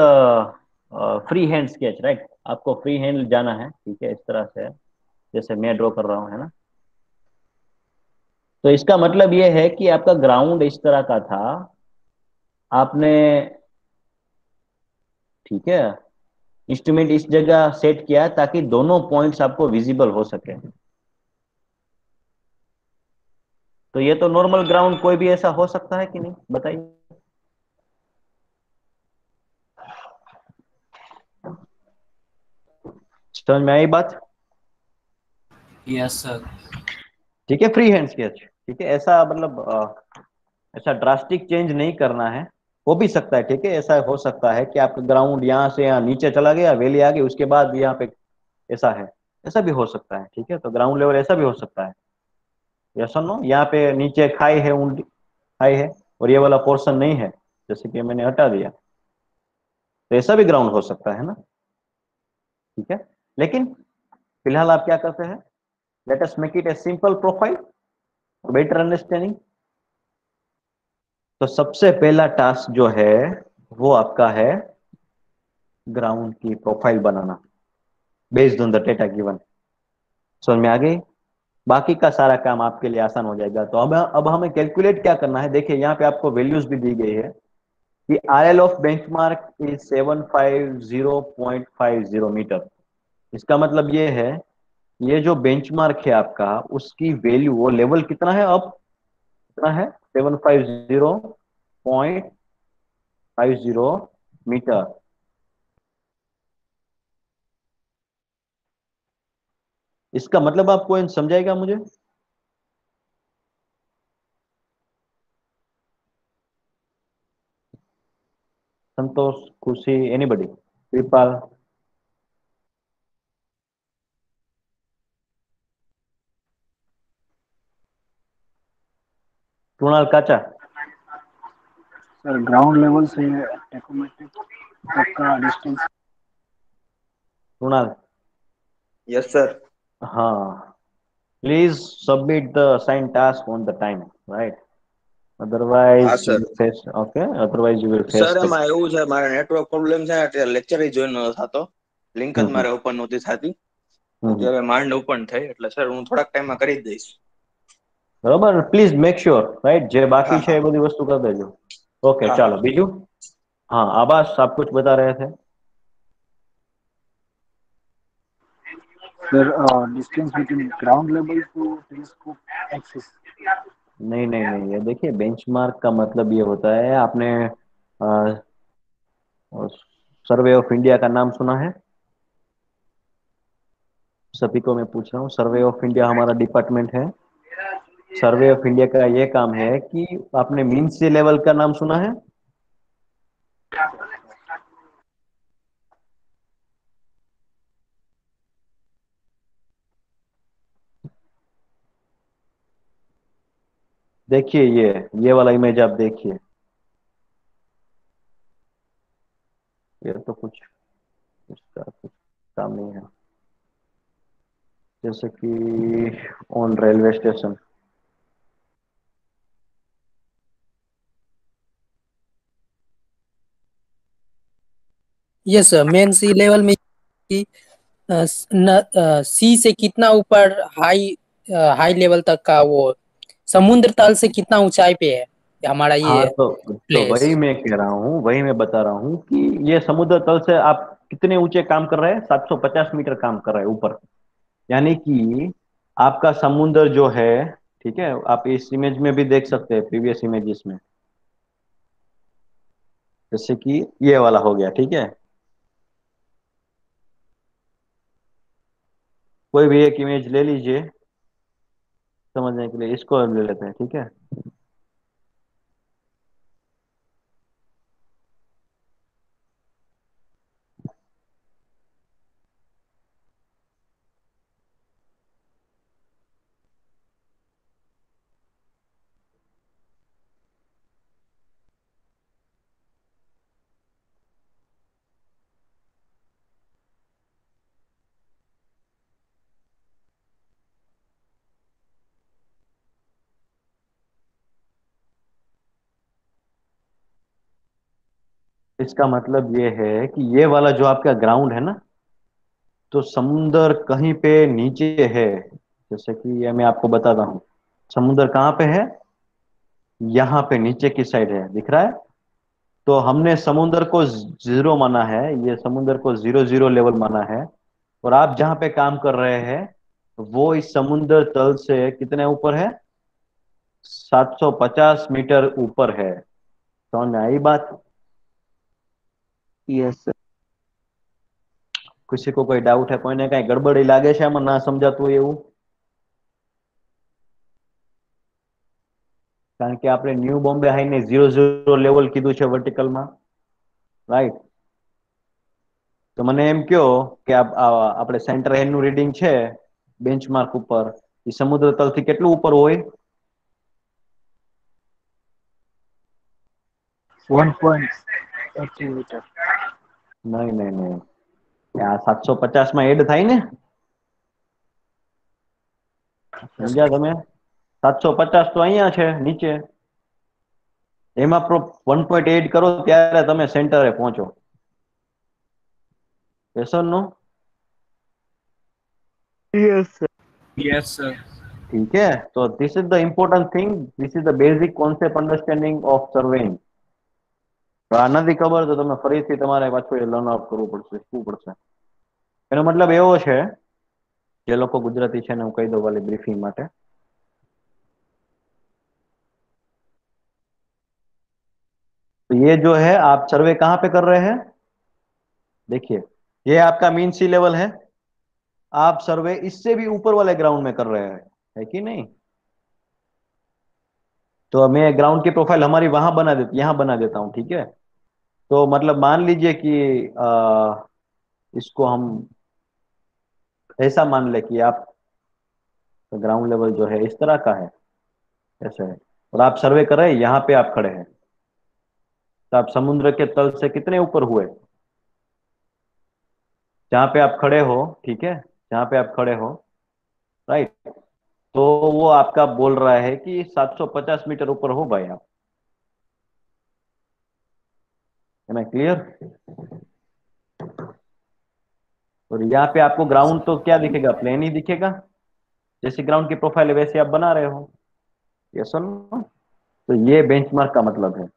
free hand sketch, right? आपको फ्री हैंड जाना है, ठीक है, इस तरह से जैसे मैं ड्रॉ कर रहा हूँ, है ना। तो इसका मतलब ये है कि आपका ग्राउंड इस तरह का था, आपने, ठीक है, इंस्ट्रूमेंट इस जगह सेट किया ताकि दोनों पॉइंट्स आपको विजिबल हो सके। तो ये तो नॉर्मल ग्राउंड कोई भी ऐसा हो सकता है कि नहीं, बताइए। समझ में आई बात? Yes sir. ठीक है, फ्री हैंड स्केच, ठीक है, ऐसा मतलब ऐसा ड्रास्टिक चेंज नहीं करना है। हो भी सकता है, ठीक है, ऐसा हो सकता है कि आपका ग्राउंड यहाँ से यहाँ नीचे चला गया, वैली आ गई, उसके बाद यहाँ पे ऐसा है, ऐसा भी हो सकता है, ठीक है। तो ग्राउंड लेवल ऐसा भी हो सकता है, या सुनो, यहाँ पे नीचे खाई है, ऊंडी खाई है, और ये वाला पोर्शन नहीं है, जैसे कि मैंने हटा दिया, तो ऐसा भी ग्राउंड हो सकता है ना, ठीक है। लेकिन फिलहाल आप क्या करते हैं, late us make it a simple profile for better understanding. तो सबसे पहला टास्क जो है वो आपका है ग्राउंड की profile banana based on the data given. समझ में आ गई? बाकी का सारा काम आपके लिए आसान हो जाएगा। तो अब हमें कैलकुलेट क्या करना है, देखिए यहाँ पे आपको वैल्यूज भी दी गई है कि RL of benchmark is 750.50 metre. इसका मतलब ये है, ये जो बेंचमार्क है आपका, उसकी वैल्यू, वो लेवल कितना है, अब कितना है, 750.50 मीटर। इसका मतलब आपको समझाएगा मुझे? संतोष, खुशी, anybody, Kripal? Krunal Kacha? Sir ground level से टेकोमेट्रिक तक का डिस्टेंस। कृणाल? Yes sir. हाँ, please submit the assign task on the time, right? હા otherwise you sir. will face, okay, otherwise you will face sir the એમાં એવું છે, મારે નેટવર્ક પ્રોબ્લેમ છે એટલે લેક્ચર જોઈન નતો થતો, લિંક જ હમ મારે ઓપન નહોતી થતી। હમ અત્યારે માંડ ઓપન થઈ એટલે સર હું થોડાક ટાઈમમાં કરી જ દઈશ। બરાબર, પ્લીઝ મેક શ્યોર, રાइट, જે હા बाकी છે હા એ બધી વસ્તુ કરી દેજો। ओके, હા चलो હા। बीजू। हाँ, आभास, आप कुछ बता रहे थे? Sir distance between ground level to telescope axis. नहीं नहीं नहीं, ये देखिए, बेंचमार्क का मतलब ये होता है, आपने सर्वे ऑफ इंडिया का नाम सुना है? सभी को मैं पूछ रहा हूँ, सर्वे ऑफ इंडिया हमारा डिपार्टमेंट है। सर्वे ऑफ इंडिया का ये काम है कि आपने मीन सी लेवल का नाम सुना है? देखिए, ये वाला इमेज आप देखिए, ये तो कुछ इसका कुछ काम नहीं है, जैसे कि on railway station. Yes sir, mean sea level में कि सी से कितना ऊपर हाई हाई लेवल तक का, वो समुद्र तल से कितना ऊंचाई पे है हमारा हाँ, ये तो प्लेस। वही मैं कह रहा हूँ, वही मैं बता रहा हूँ कि ये समुद्र तल से आप कितने ऊंचे काम कर रहे हैं, 750 मीटर काम कर रहे हैं ऊपर। यानी कि आपका समुद्र जो है, ठीक है, आप इस इमेज में भी देख सकते हैं, प्रीवियस इमेजेस में, जैसे कि ये वाला हो गया, ठीक है। कोई भी एक इमेज ले लीजिए समझने के लिए, इसको ले लेते हैं, ठीक है। इसका मतलब ये है कि ये वाला जो आपका ग्राउंड है ना, तो समुंदर कहीं पे नीचे है। जैसे कि ये मैं आपको बताता हूँ, समुंदर कहाँ पे है, यहाँ पे नीचे की साइड है, दिख रहा है। तो हमने समुंदर को जीरो माना है, ये समुंदर को 0 0 लेवल माना है। और आप जहाँ पे काम कर रहे हैं वो इस समुंदर तल से कितने ऊपर है, 750 मीटर ऊपर है। समझ में आई बात? Yes sir. किसी को कोई डाउट है, कोई ने कहीं गड़बड़ी लागे છે આમાં ના સમજાતું હોય એવું? કારણ કે આપણે ન્યૂ બોમ્બે હાઈ ને 0 0 લેવલ કીધું છે વર્ટિકલમાં, રાઈટ? તો મને એમ કયો કે આપણે સેન્ટર હેડ નું રીડિંગ છે બેન્ચમાર્ક ઉપર, એ સમુદ્ર તલથી કેટલું ઉપર હોય? 1.30 મીટર. નહીં નહીં નહીં, આ 750 માં એડ થાય ને, સમજ્યા તમે? 750 તો અહીંયા છે નીચે, એમાં 1 પોઈન્ટ એડ કરો ત્યારે તમે સેન્ટરે પહોંચો. Yes or no? Yes sir. Yes sir. ठीक है, तो this is the important thing, this is the basic concept understanding of surveying. તો આ નથી ખબર તો તમે ફરીથી તમારે પાછું એ લર્ન આઉટ કરવું પડશે, શીખવું પડશે. એનો મતલબ એવો છે, જે લોકો ગુજરાતી છે ને હું કહી દઉં વાલી બ્રીફિંગ માટે. तो ये जो है आप सर्वे कहाँ पे कर रहे हैं, देखिए ये आपका मीन सी लेवल है, आप सर्वे इससे भी ऊपर वाले ग्राउंड में कर रहे हैं, है कि नहीं? तो मैं ग्राउंड की प्रोफाइल हमारी वहां बना देती, यहाँ बना देता हूँ, ठीक है। तो मतलब मान लीजिए कि इसको हम ऐसा मान ले कि आप ग्राउंड लेवल जो है इस तरह का है, ऐसा है, और आप सर्वे कर रहे हैं, यहाँ पे आप खड़े हैं, तो आप समुद्र के तल से कितने ऊपर हुए, जहाँ पे आप खड़े हो, ठीक है, जहाँ पे आप खड़े हो, राइट। तो वो आपका बोल रहा है कि 750 मीटर ऊपर हो भाई आप। है ना क्लियर? और यहाँ पे आपको ग्राउंड तो क्या दिखेगा, प्लेन ही दिखेगा, जैसे ग्राउंड की प्रोफाइल है वैसे आप बना रहे हो। यस और नो? तो ये बेंचमार्क का मतलब है।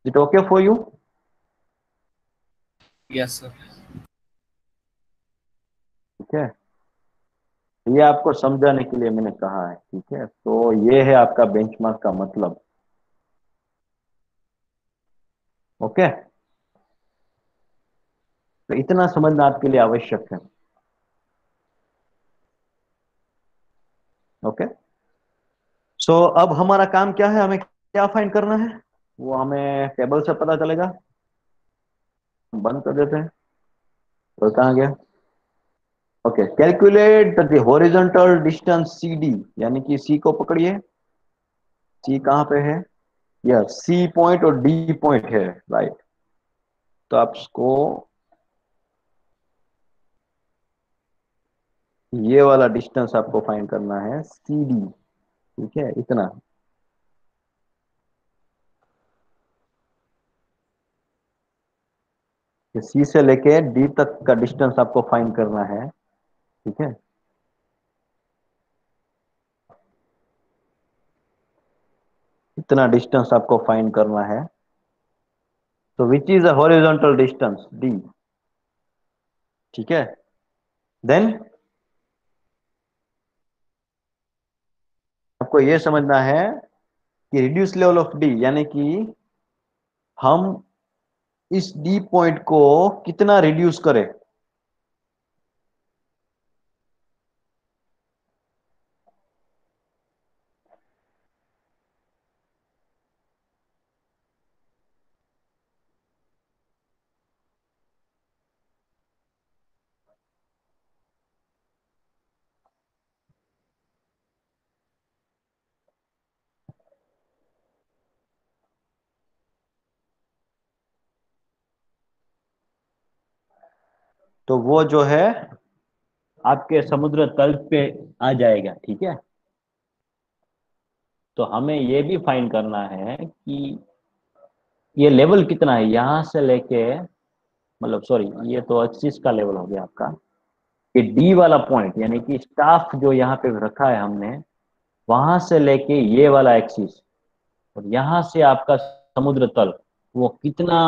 It okay for you? Yes sir. ठीक है, ये आपको समझाने के लिए मैंने कहा है, ठीक है। तो ये है आपका बेंचमार्क का मतलब, ओके। तो इतना समझना आपके लिए आवश्यक है, ओके। सो अब हमारा काम क्या है, हमें क्या फाइंड करना है, वो हमें टेबल से पता चलेगा। बंद कर देते हैं, तो कहाँ गया? Okay, calculate the horizontal distance C D, यानी कि सी को पकड़िए, सी कहाँ पे है, यह सी पॉइंट और डी पॉइंट है, राइट। तो आपको ये वाला डिस्टेंस आपको फाइंड करना है, सी डी, ठीक है, इतना। सी से लेके डी तक का डिस्टेंस आपको फाइंड करना है, ठीक है। इतना डिस्टेंस आपको फाइंड करना है। तो which is a horizontal distance D, ठीक है। देन आपको यह समझना है कि रिड्यूस लेवल ऑफ डी, यानी कि हम इस डी पॉइंट को कितना रिड्यूस करें। तो वो जो है आपके समुद्र तल पे आ जाएगा, ठीक है। तो हमें ये भी फाइंड करना है कि ये लेवल कितना है यहां से लेके, मतलब सॉरी, ये तो 25 का लेवल हो गया आपका। ये डी वाला पॉइंट यानी कि स्टाफ जो यहाँ पे रखा है हमने, वहां से लेके ये वाला एक्सिस, और यहाँ से आपका समुद्र तल वो कितना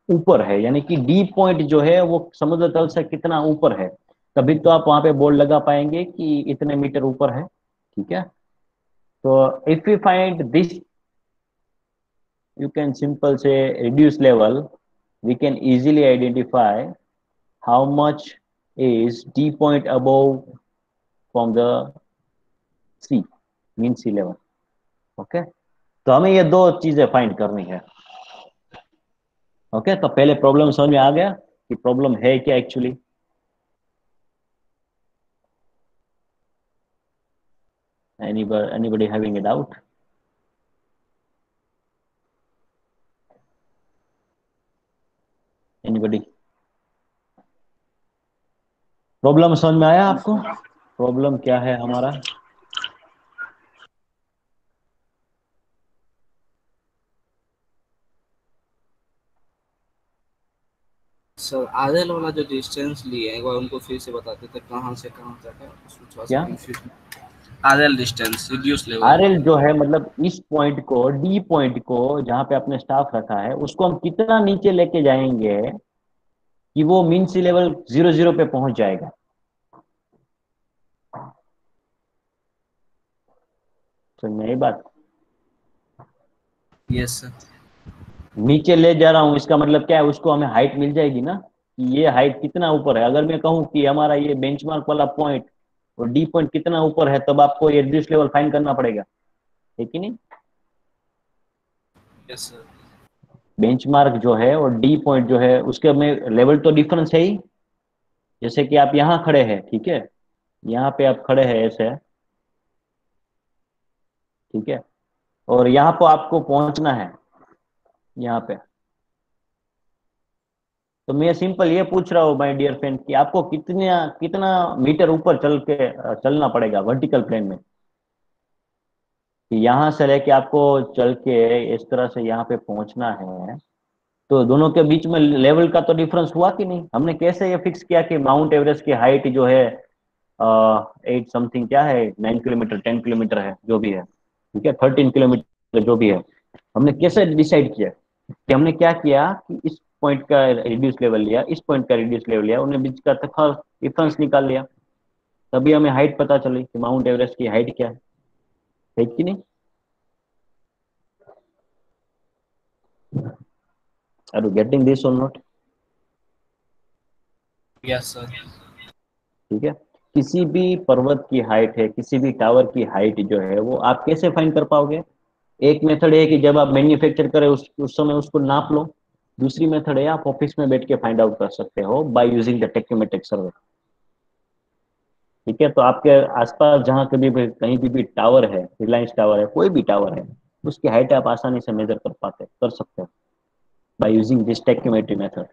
ऊपर है, यानी कि डी पॉइंट जो है वो समुद्र तल से कितना ऊपर है, तभी तो आप वहां पे बोर्ड लगा पाएंगे कि इतने मीटर ऊपर है, ठीक है। तो if you find this, you can simple say reduce level, we can easily identify how much is d point above from the sea, mean sea level, okay. तो हमें ये दो चीजें फाइंड करनी है, ओके। तो पहले प्रॉब्लम समझ में आ गया कि प्रॉब्लम है क्या actually. anybody having a doubt? anybody? Problem समझ में आया आपको? प्रॉब्लम क्या है हमारा? सर आधेल वाला जो डिस्टेंस लिए एक बार उनको फिर से बताते थे, कहाँ से कहाँ तक है, उसमें थोड़ा सा क्या कंफ्यूजन। आधेल distance reduce level R L जो है, मतलब इस पॉइंट को, डी पॉइंट को जहां पे आपने स्टाफ रखा है, उसको हम कितना नीचे लेके जाएंगे कि वो मीन सी लेवल 0 पे पहुंच जाएगा। समझ में आई बात? Yes sir. नीचे ले जा रहा हूं, इसका मतलब क्या है, उसको हमें हाइट मिल जाएगी ना कि ये हाइट कितना ऊपर है। अगर मैं कहूं कि हमारा ये बेंचमार्क वाला पॉइंट और डी पॉइंट कितना ऊपर है, तब आपको ये रिड्यूस लेवल फाइंड करना पड़ेगा, है कि नहीं? Yes sir. बेंचमार्क जो है और डी पॉइंट जो है, उसके में लेवल तो डिफरेंस है ही। जैसे कि आप यहाँ खड़े हैं, ठीक है, यहाँ पे आप खड़े हैं ऐसे, ठीक है, और यहाँ पर आपको पहुंचना है यहाँ पे। तो मैं सिंपल ये पूछ रहा हूँ माय डियर फ्रेंड कि आपको कितना कितना मीटर ऊपर चलना पड़ेगा वर्टिकल प्लेन में, कि यहाँ से लेके आपको चल के इस तरह से यहाँ पे पहुंचना है। तो दोनों के बीच में लेवल का तो डिफरेंस हुआ कि नहीं? हमने कैसे ये फिक्स किया कि माउंट एवरेस्ट की हाइट जो है 8 समथिंग क्या है, 9 किलोमीटर, 10 किलोमीटर है, जो भी है, ठीक है, 13 किलोमीटर जो भी है। हमने कैसे डिसाइड किया कि हमने क्या किया कि इस पॉइंट का रिड्यूस लेवल लिया, इस पॉइंट का रिड्यूस लेवल लिया, उन्हें बीच का डिफरेंस निकाल लिया, तभी हमें हाइट पता चली कि माउंट एवरेस्ट की हाइट क्या है कि नहीं? आर यू गेटिंग दिस और नॉट? Yes sir. ठीक है, किसी भी पर्वत की हाइट है, किसी भी टावर की हाइट जो है, वो आप कैसे फाइंड कर पाओगे? एक मेथड है कि जब आप मैन्युफैक्चर करें उस समय उसको नाप लो। दूसरी मेथड है आप ऑफिस में बैठ के फाइंड आउट कर सकते हो बाय यूजिंग द टेक्नोमेट्रिक सर्वे, ठीक है। तो आपके आसपास जहां कभी भी कहीं भी टावर है, रिलायंस टावर है, कोई भी टावर है, उसकी हाइट आप आसानी से मेजर कर सकते हो बाय यूजिंग दिस टेक्नोमेट्री मेथड,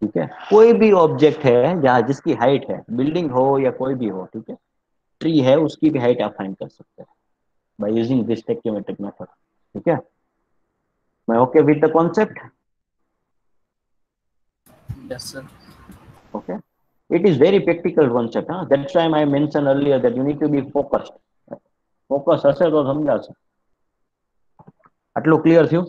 ठीक है। कोई भी ऑब्जेक्ट है जहाँ जिसकी हाइट है, बिल्डिंग हो या कोई भी हो, ठीक है, ट्री है, उसकी भी हाइट आप फाइंड कर सकते हैं by using this trigonometric method, ठीक है। मैं okay with the concept? Yes sir. Okay, it is very practical concept, huh? That's why I mentioned earlier that you need to be focused. Focus હશે તો સમજાશે. આટલું ક્લિયર થયું?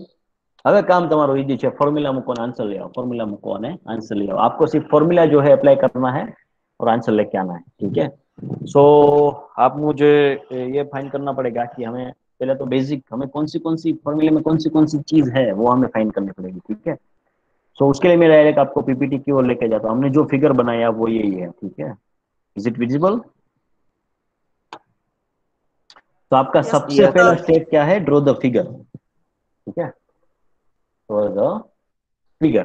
હવે કામ તમારું ઈજી છે, ફોર્મ્યુલા મૂકો અને आंसर ले आओ, फॉर्मूला મૂકો અને आंसर ले आओ। आपको सिर्फ फॉर्मूला जो है अप्लाई करना है और आंसर लेके आना है, ठीक है। सो आप मुझे ये फाइंड करना पड़ेगा कि हमें पहले तो बेसिक हमें कौन सी फॉर्मूले में कौन सी चीज है वो हमें फाइंड करनी पड़ेगी, ठीक है। सो उसके लिए मैं डायरेक्ट आपको पीपीटी की ओर लेके जाता हूँ। हमने जो फिगर बनाया वो यही है, ठीक है। Is it visible? तो आपका सबसे Yes, पहला sir. स्टेप क्या है? ड्रॉ द फिगर, ठीक है। Draw the figure.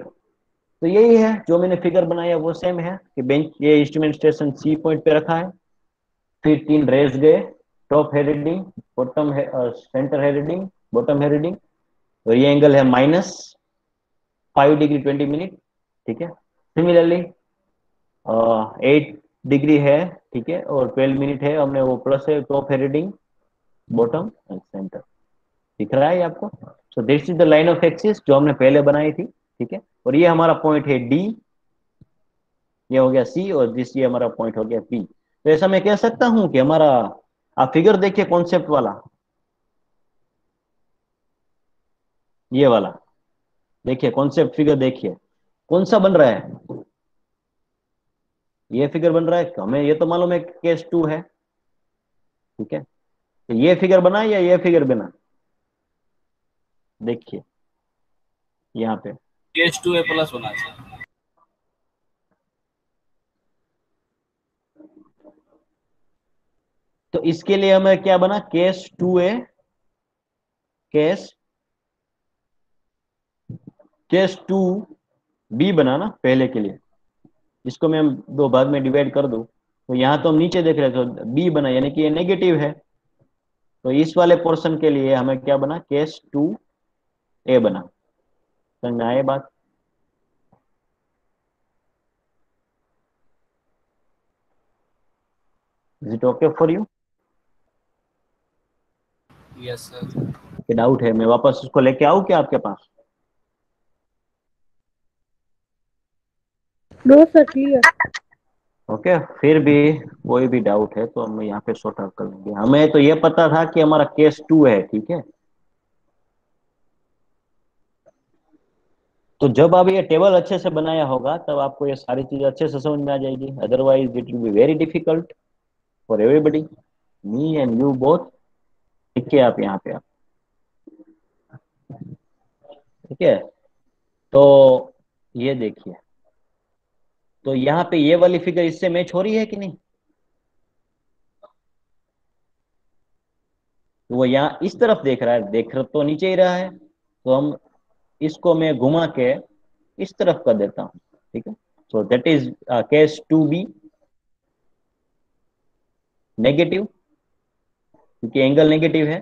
तो यही है जो मैंने फिगर बनाया वो सेम है कि बेंच ये इंस्ट्रूमेंट स्टेशन सी पॉइंट पे रखा है, फिर 3 रेस गए, टॉप है रीडिंग, बॉटम है, सेंटर है रीडिंग, बॉटम है रीडिंग। तो ये एंगल है -5 डिग्री 20 मिनट, ठीक है। सिमिलरली 8 डिग्री है, ठीक है, और 12 मिनट है, हमने वो प्लस है, टॉप है रीडिंग, बॉटम एंड सेंटर। दिख रहा है आपको? So this is the line of axis जो हमने पहले बनाई थी, ठीक है। और ये हमारा पॉइंट है डी, ये हो गया सी, और दिस ये हमारा पॉइंट हो गया पी। तो ऐसा मैं कह सकता हूं कि हमारा, आप फिगर देखिए कॉन्सेप्ट वाला, ये वाला देखिए, कॉन्सेप्ट फिगर देखिए कौन सा बन रहा है। ये फिगर बन रहा है, हमें ये तो मालूम है केस 2 है, ठीक है। तो ये फिगर बना या ये फिगर बना? देखिए यहाँ पे, केस 2A प्लस होना चाहिए। तो इसके लिए हमें क्या बना? Case 2A, case case 2B बना ना पहले के लिए। इसको मैं हम दो भाग में डिवाइड कर दूं तो यहाँ तो हम नीचे देख रहे थे, तो बी बना, यानी कि ये नेगेटिव है। तो इस वाले पोर्शन के लिए हमें क्या बना? केस 2A बना। समझ में आए बात? Is it okay for you? Yes sir. कि डाउट है? मैं वापस उसको लेके आऊं क्या आपके पास? No sir, clear. ओके, फिर भी कोई भी डाउट है तो हम यहाँ पे सॉर्ट आउट कर लेंगे। हमें तो ये पता था कि हमारा केस 2 है, ठीक है। तो जब आप ये टेबल अच्छे से बनाया होगा तब आपको ये सारी चीजें अच्छे से समझ में आ जाएगी, otherwise it will be very difficult for everybody, me and you both. ठीक है, आप यहाँ पे आप, ठीक है। तो ये देखिए, तो यहाँ पे ये वाली फिगर इससे मैच हो रही है कि नहीं? तो वो यहाँ इस तरफ देख रहा है, देख तो नीचे ही रहा है, तो हम इसको मैं घुमा के इस तरफ कर देता हूँ, ठीक है। So that is case 2B negative, क्योंकि एंगल नेगेटिव है।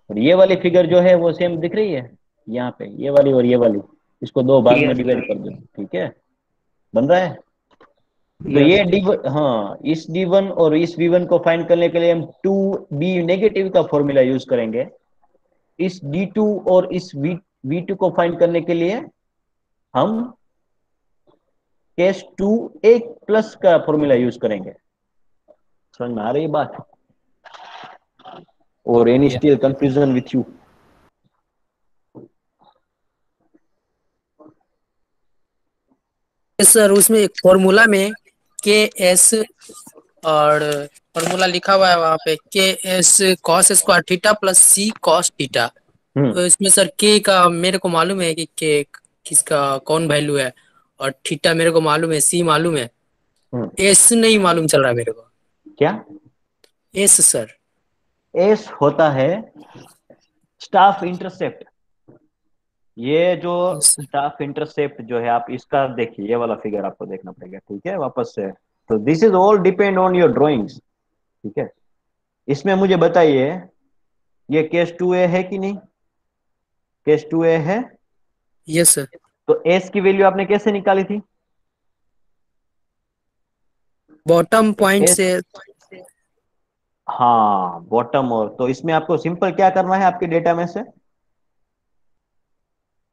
और ये वाली फिगर जो है वो सेम दिख रही है यहाँ पे, ये वाली और ये वाली, इसको दो भाग में Yes, डिवाइड sir. कर दो, ठीक है। बन रहा है? तो Yes, ये डी, हाँ, इस D1 और इस V1 को फाइंड करने के लिए हम 2B नेगेटिव का फॉर्मूला यूज करेंगे। इस D2 और इस V2 को फाइंड करने के लिए हम केस 2A प्लस का फॉर्मूला यूज करेंगे। समझ में आ रही है बात? और any still confusion with you? Sir उसमें एक फॉर्मूला में के एस और फॉर्मूला लिखा हुआ है वहाँ पे K S cos square theta plus C cos theta. Hmm तो इसमें सर के का मेरे को मालूम है कि के किसका कौन वैल्यू है, और थीटा मेरे को मालूम है, सी मालूम है, हम्म। एस नहीं मालूम चल रहा है मेरे को। क्या? S sir. एस होता है स्टाफ इंटरसेप्ट। ये जो यस सर। स्टाफ इंटरसेप्ट जो है, आप इसका देखिए, ये वाला फिगर आपको देखना पड़ेगा, ठीक है, वापस से। तो this is all depend on your drawings, ठीक है। इसमें मुझे बताइए, ये केस 2A है कि नहीं? केस 2A है। Yes sir. तो एस की वैल्यू आपने कैसे निकाली थी? बॉटम पॉइंट एस, से। हाँ, बॉटम। और तो इसमें आपको सिंपल क्या करना है, आपके डेटा में से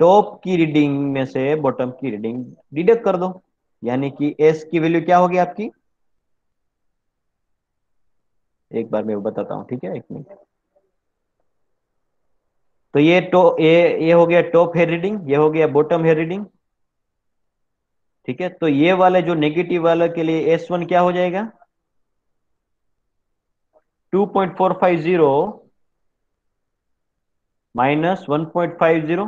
टॉप की रीडिंग में से बॉटम की रीडिंग डिडक्ट कर दो, यानी कि एस की वैल्यू क्या होगी आपकी? एक बार मैं बताता हूँ, ठीक है, एक मिनट। तो ये हो गया टॉप हेड रीडिंग, ये हो गया बॉटम हेड रीडिंग, ठीक है। तो ये वाले जो नेगेटिव वाले के लिए S1 क्या हो जाएगा? 2.450 माइनस 1.50,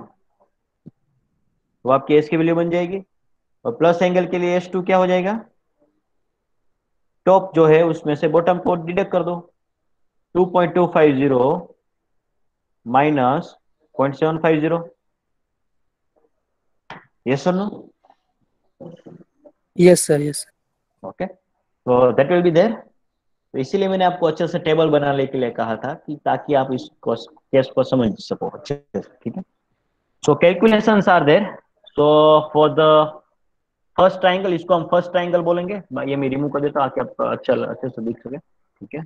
तो आपकी एस की वैल्यू बन जाएगी। और प्लस एंगल के लिए S2 क्या हो जाएगा, टॉप जो है उसमें से बॉटम को डिडक्ट कर दो, 2.250 माइनस 0.750, यस और no? Yes, sir. Yes. Okay, तो दैट विल बी देयर। तो इसीलिए मैंने आपको अच्छे से टेबल बनाने के लिए कहा था कि ताकि आप इस केस को समझ सको अच्छे से, ठीक है। So calculations are there. So for the first triangle, इसको हम फर्स्ट ट्राइंगल बोलेंगे। ये मैं रिमूव कर देता हूँ ताकि आपको अच्छे से दिख सके, ठीक है।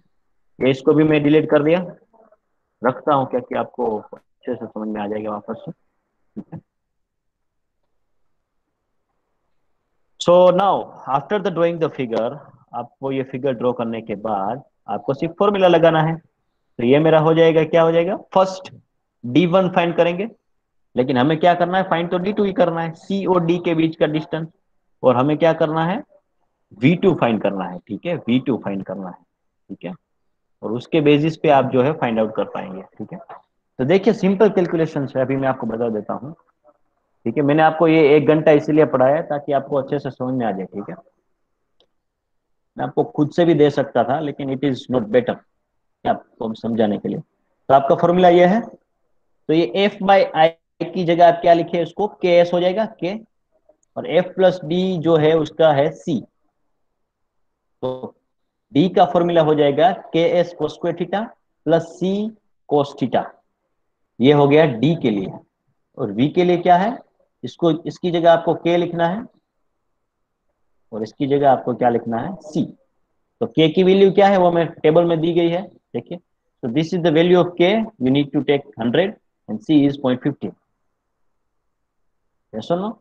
ये इसको भी मैं डिलीट कर दिया, रखता हूँ क्या कि आपको अच्छे से समझ में आ जाएगा वापस से, ठीक है। So now after the drawing the figure, आपको ये फिगर ड्रॉ करने के बाद आपको सिर्फ फॉर्मूला लगाना है। तो ये मेरा हो जाएगा, क्या हो जाएगा, फर्स्ट D1 फाइंड करेंगे, लेकिन हमें क्या करना है, फाइंड तो D2 ही करना है, C और D के बीच का डिस्टेंस। और हमें क्या करना है, V2 फाइंड करना है, ठीक है, V2 फाइंड करना है, ठीक है। और उसके बेसिस पे आप जो है फाइंड आउट कर पाएंगे, ठीक है। तो देखिए सिंपल कैलकुलेशन है, अभी मैं आपको बता देता हूँ, ठीक है। मैंने आपको ये 1 घंटा इसीलिए पढ़ाया ताकि आपको अच्छे से समझ में आ जाए, ठीक है। मैं आपको खुद से भी दे सकता था, लेकिन इट इज नॉट बेटर आपको समझाने के लिए। तो आपका फॉर्मूला ये है, तो ये F/I की जगह आप क्या लिखे, इसको KS हो जाएगा, K। और F+D जो है उसका है C। तो D का फॉर्मूला हो जाएगा KS cos square theta plus C cos theta. ये हो गया D के लिए। और V के लिए क्या है, इसको इसकी जगह आपको K लिखना है और इसकी जगह आपको क्या लिखना है, C। तो K की वैल्यू क्या है वो मैं टेबल में दी गई है, देखिए। तो this is the value of K, you need to take 100 and C is 0.50, yes और नो?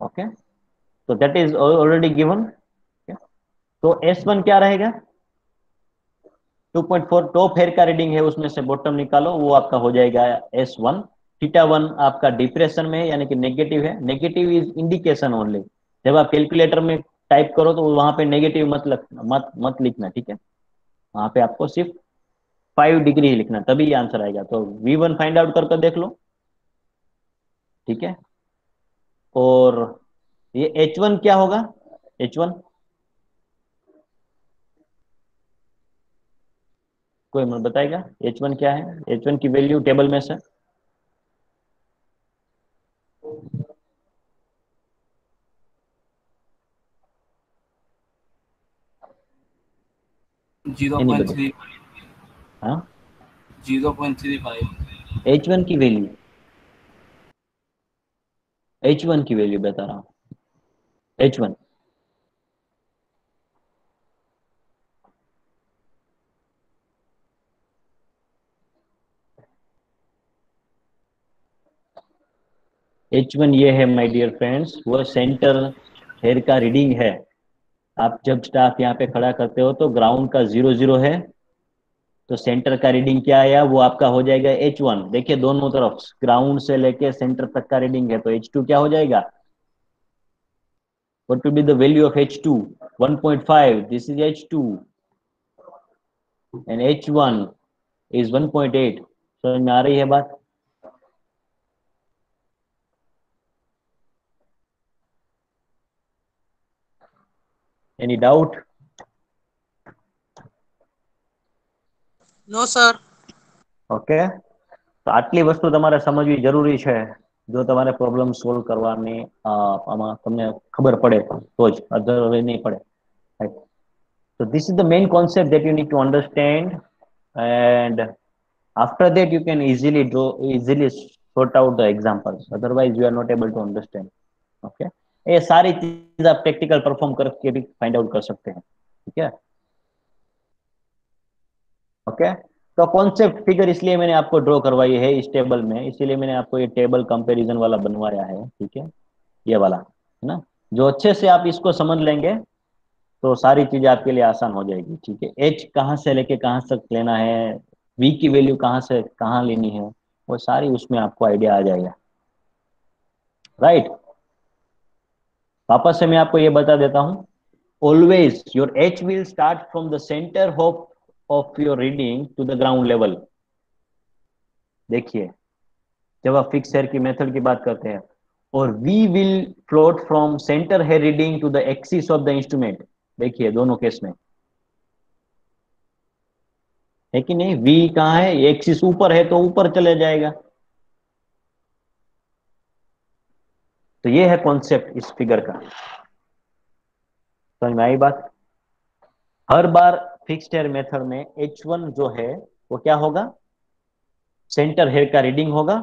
ओके, तो दैट इज ऑलरेडी गिवन। तो S1 क्या रहेगा, 2.4 टॉप हेयर का रीडिंग है, उसमें से बॉटम निकालो, वो आपका हो जाएगा S1। थीटा 1 आपका डिप्रेशन में है, यानी कि नेगेटिव है। नेगेटिव इज इंडिकेशन ओनली, जब आप कैलकुलेटर में टाइप करो तो वहां पे नेगेटिव मत लिखना, ठीक है। वहां पे आपको सिर्फ 5 डिग्री ही लिखना, तभी ये आंसर आएगा। तो V1 फाइंड आउट करके देख लो, ठीक है। और ये H1 क्या होगा, H1 कोई मुझे बताएगा, H1 क्या है, H1 की वैल्यू टेबल में से। जीरो ये नहीं पॉइंट बता, थ्री हाँ 0.35। H1 की वैल्यू, H1 की वैल्यू बता रहा हूँ, H1। H1 ये है माय डियर फ्रेंड्स, वो सेंटर हेयर का रीडिंग है। आप जब स्टाफ यहाँ पे खड़ा करते हो तो ग्राउंड का 0 0 है, तो सेंटर का रीडिंग क्या आया, वो आपका हो जाएगा H1। देखिए दोनों तरफ ग्राउंड से लेके सेंटर तक का रीडिंग है, तो H2 क्या हो जाएगा, what will be the value of H2, 1.5, this is H2 and H1 is 1.8। समझ में आ रही है बात? Any doubt? No sir. Okay, તો આટલી વસ્તુ તમારે સમજવી જરૂરી છે જો તમારે પ્રોબ્લેમ સોલ્વ કરવાની આમાં તમને ખબર પડે તો જ, અધરવાઇઝ નહીં પડે, right? So this is the main concept that you need to understand, and after that you can easily sort out the examples, otherwise you are not able to understand, okay? ये सारी चीज आप practical perform करके भी find out कर सकते हैं, ठीक है, ओके। तो कॉन्सेप्ट फिगर इसलिए मैंने आपको ड्रॉ करवाई है इस टेबल में, इसीलिए मैंने आपको ये टेबल कंपैरिजन वाला बनवाया है, ठीक है, ये वाला है ना। जो अच्छे से आप इसको समझ लेंगे तो सारी चीजें आपके लिए आसान हो जाएगी, ठीक है। एच कहाँ से लेके कहाँ तक लेना है, वी की वैल्यू कहाँ से कहाँ लेनी है, वो सारी उसमें आपको आइडिया आ जाएगा, राइट। वापस से मैं आपको ये बता देता हूँ, always your H will start from the centre of your reading to the ground level, देखिए, जब आप फिक्स हेयर की मेथड की बात करते हैं, और we will float from centre hair reading to the axis of the instrument, देखिए दोनों केस में है कि नहीं, वी कहाँ है, एक्सिस ऊपर है तो ऊपर चले जाएगा। तो ये है कॉन्सेप्ट इस फिगर का, समझ में आई बात। हर बार फिक्स्ड हेयर मेथड में H1 जो है वो क्या होगा, सेंटर हेयर का रीडिंग होगा,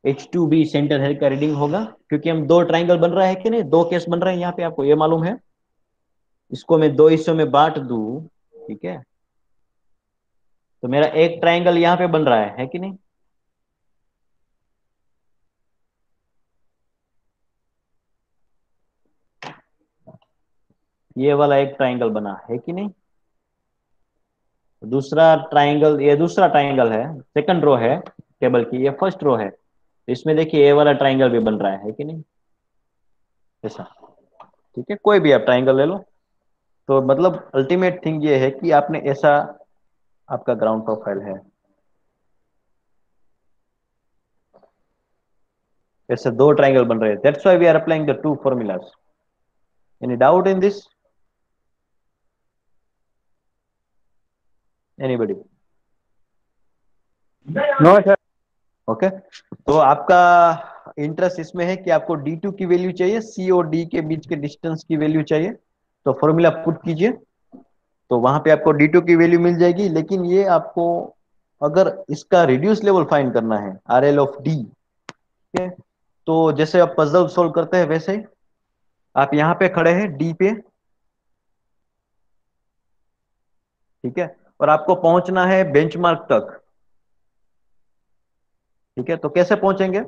H2 भी सेंटर हेयर का रीडिंग होगा, क्योंकि हम दो ट्राइंगल बन रहा है कि नहीं, दो केस बन रहे हैं यहाँ पे, आपको ये मालूम है। इसको मैं दो हिस्सों में बांट दूं, ठीक है, तो मेरा एक ट्राइंगल यहाँ पे बन रहा है कि नहीं। ये वाला एक ट्राइंगल बना है कि नहीं, दूसरा ट्राइंगल, ये दूसरा ट्राइंगल है, सेकंड रो है टेबल की, ये फर्स्ट रो है, तो इसमें देखिए ये वाला ट्राइंगल भी बन रहा है कि नहीं, ऐसा। ठीक है, कोई भी आप ट्राइंगल ले लो। तो मतलब अल्टीमेट थिंग ये है कि आपने ऐसा, आपका ग्राउंड प्रोफाइल है, ऐसे दो ट्राइंगल बन रहे हैं, that's why we are applying the two formulas. Any doubt in this, anybody? No sir. Okay, तो आपका इंटरेस्ट इसमें है कि आपको D2 की वैल्यू चाहिए, C और D के बीच के डिस्टेंस की वैल्यू चाहिए, तो फॉर्मूला पुट कीजिए, तो वहां पे आपको D2 की वैल्यू मिल जाएगी। लेकिन ये आपको, अगर इसका रिड्यूस लेवल फाइंड करना है, RL ऑफ D, ठीक है, तो जैसे आप पजल सोल्व करते हैं वैसे ही, आप यहाँ पे खड़े हैं D पे, ठीक है, और आपको पहुंचना है बेंचमार्क तक, ठीक है, तो कैसे पहुंचेंगे,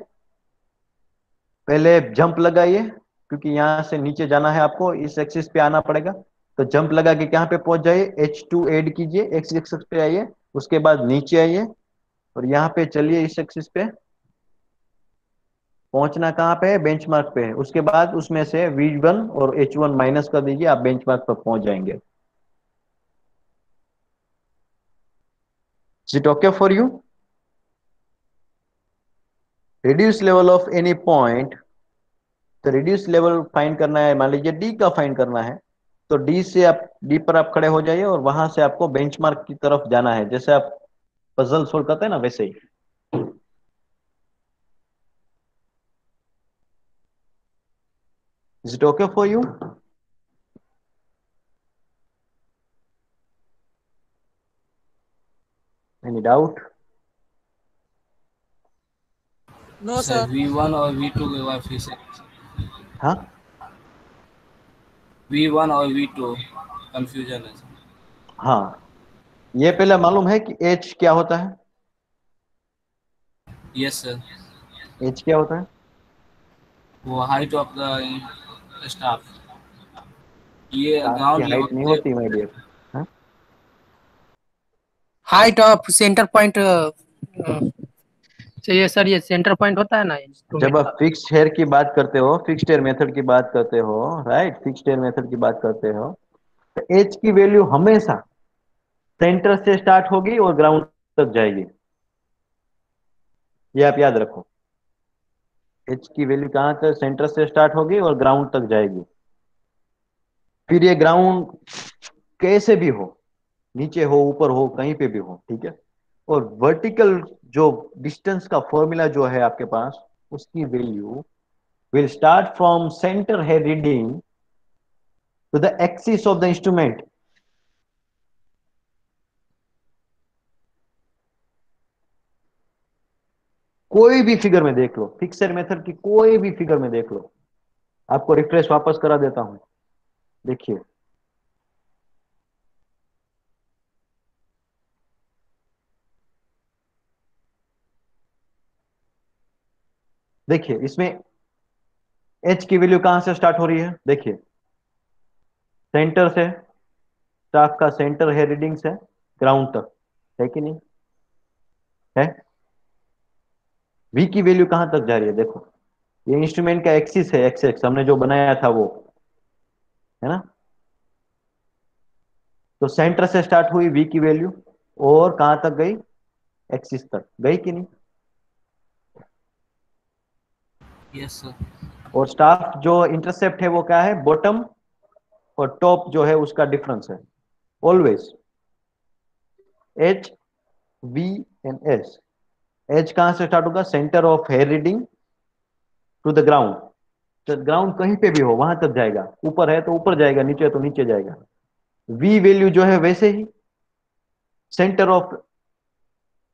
पहले जंप लगाइए, क्योंकि यहां से नीचे जाना है आपको, इस एक्सिस पे आना पड़ेगा, तो जंप लगा के कहां पे पहुंच जाइए, H2 ऐड कीजिए, एक्स एक्सिस पे आइए, उसके बाद नीचे आइए, और यहाँ पे चलिए इस एक्सिस पे, पहुंचना कहाँ पे है, बेंचमार्क पे है, उसके बाद उसमें से V1 और H1 माइनस कर दीजिए, आप बेंचमार्क पर पहुंच जाएंगे। Is it okay for you? Reduce level of any point, तो रिड्यूस लेवल फाइंड करना है, मान लीजिए डी का फाइंड करना है, तो डी से आप, डी पर आप खड़े हो जाइए, और वहां से आपको बेंचमार्क की तरफ जाना है, जैसे आप पजल सोल्व करते हैं ना वैसे ही। Is it okay for you? Any doubt? No sir, V1 और V2 के बाद फिर से हाँ, V1 और V2 कंफ्यूजन है सर। हाँ, ये पहले मालूम है कि एच क्या होता है, यस सर, एच क्या होता है? वो हाइट ऑफ द स्टाफ, ये स्टाफ की ग्राउंड लेवल हाइट नहीं से होती माय डियर। हाँ, हाइट ऑफ सेंटर पॉइंट चाहिए सर, ये सेंटर पॉइंट होता है ना जब इंस्ट्रूमेंट आप का। फिक्स्ड हेयर की बात करते हो, फिक्स्ड हेयर मेथड की बात करते हो, राइट, फिक्स्ड हेयर मेथड की बात करते हो, तो एच की वैल्यू हमेशा सेंटर से स्टार्ट होगी और ग्राउंड तक जाएगी, ये आप याद रखो। एच की वैल्यू कहां तक, सेंटर से स्टार्ट होगी और ग्राउंड तक जाएगी। फिर ये ग्राउंड कैसे भी हो, नीचे हो, ऊपर हो, कहीं पे भी हो, ठीक है, और वर्टिकल जो डिस्टेंस का फॉर्मूला जो है आपके पास, उसकी value will start from centre head reading to the axis of the instrument. कोई भी फिगर में देख लो, फिक्सर मेथड की कोई भी फिगर में देख लो, आपको रिफ्रेश वापस करा देता हूं, देखिए, देखिए इसमें एच की वैल्यू कहां से स्टार्ट हो रही है, देखिए, सेंटर से, स्टाफ का सेंटर है रीडिंग से ग्राउंड तक, है कि नहीं है। वी की वैल्यू कहां तक जा रही है, देखो, ये इंस्ट्रूमेंट का एक्सिस है, एक्स एक्स हमने जो बनाया था वो, है ना, तो सेंटर से स्टार्ट हुई वी की वैल्यू, और कहां तक गई, एक्सिस तक गई कि नहीं, यस सर। और स्टाफ जो इंटरसेप्ट है वो क्या है, बॉटम और टॉप जो है उसका डिफरेंस है always. H, V and S. H कहां से स्टार्ट होगा, centre of hair reading to the ground. तो ग्राउंड कहीं पे भी हो वहां तक जाएगा, ऊपर है तो ऊपर जाएगा, नीचे है तो नीचे जाएगा। वी वैल्यू जो है वैसे ही centre of,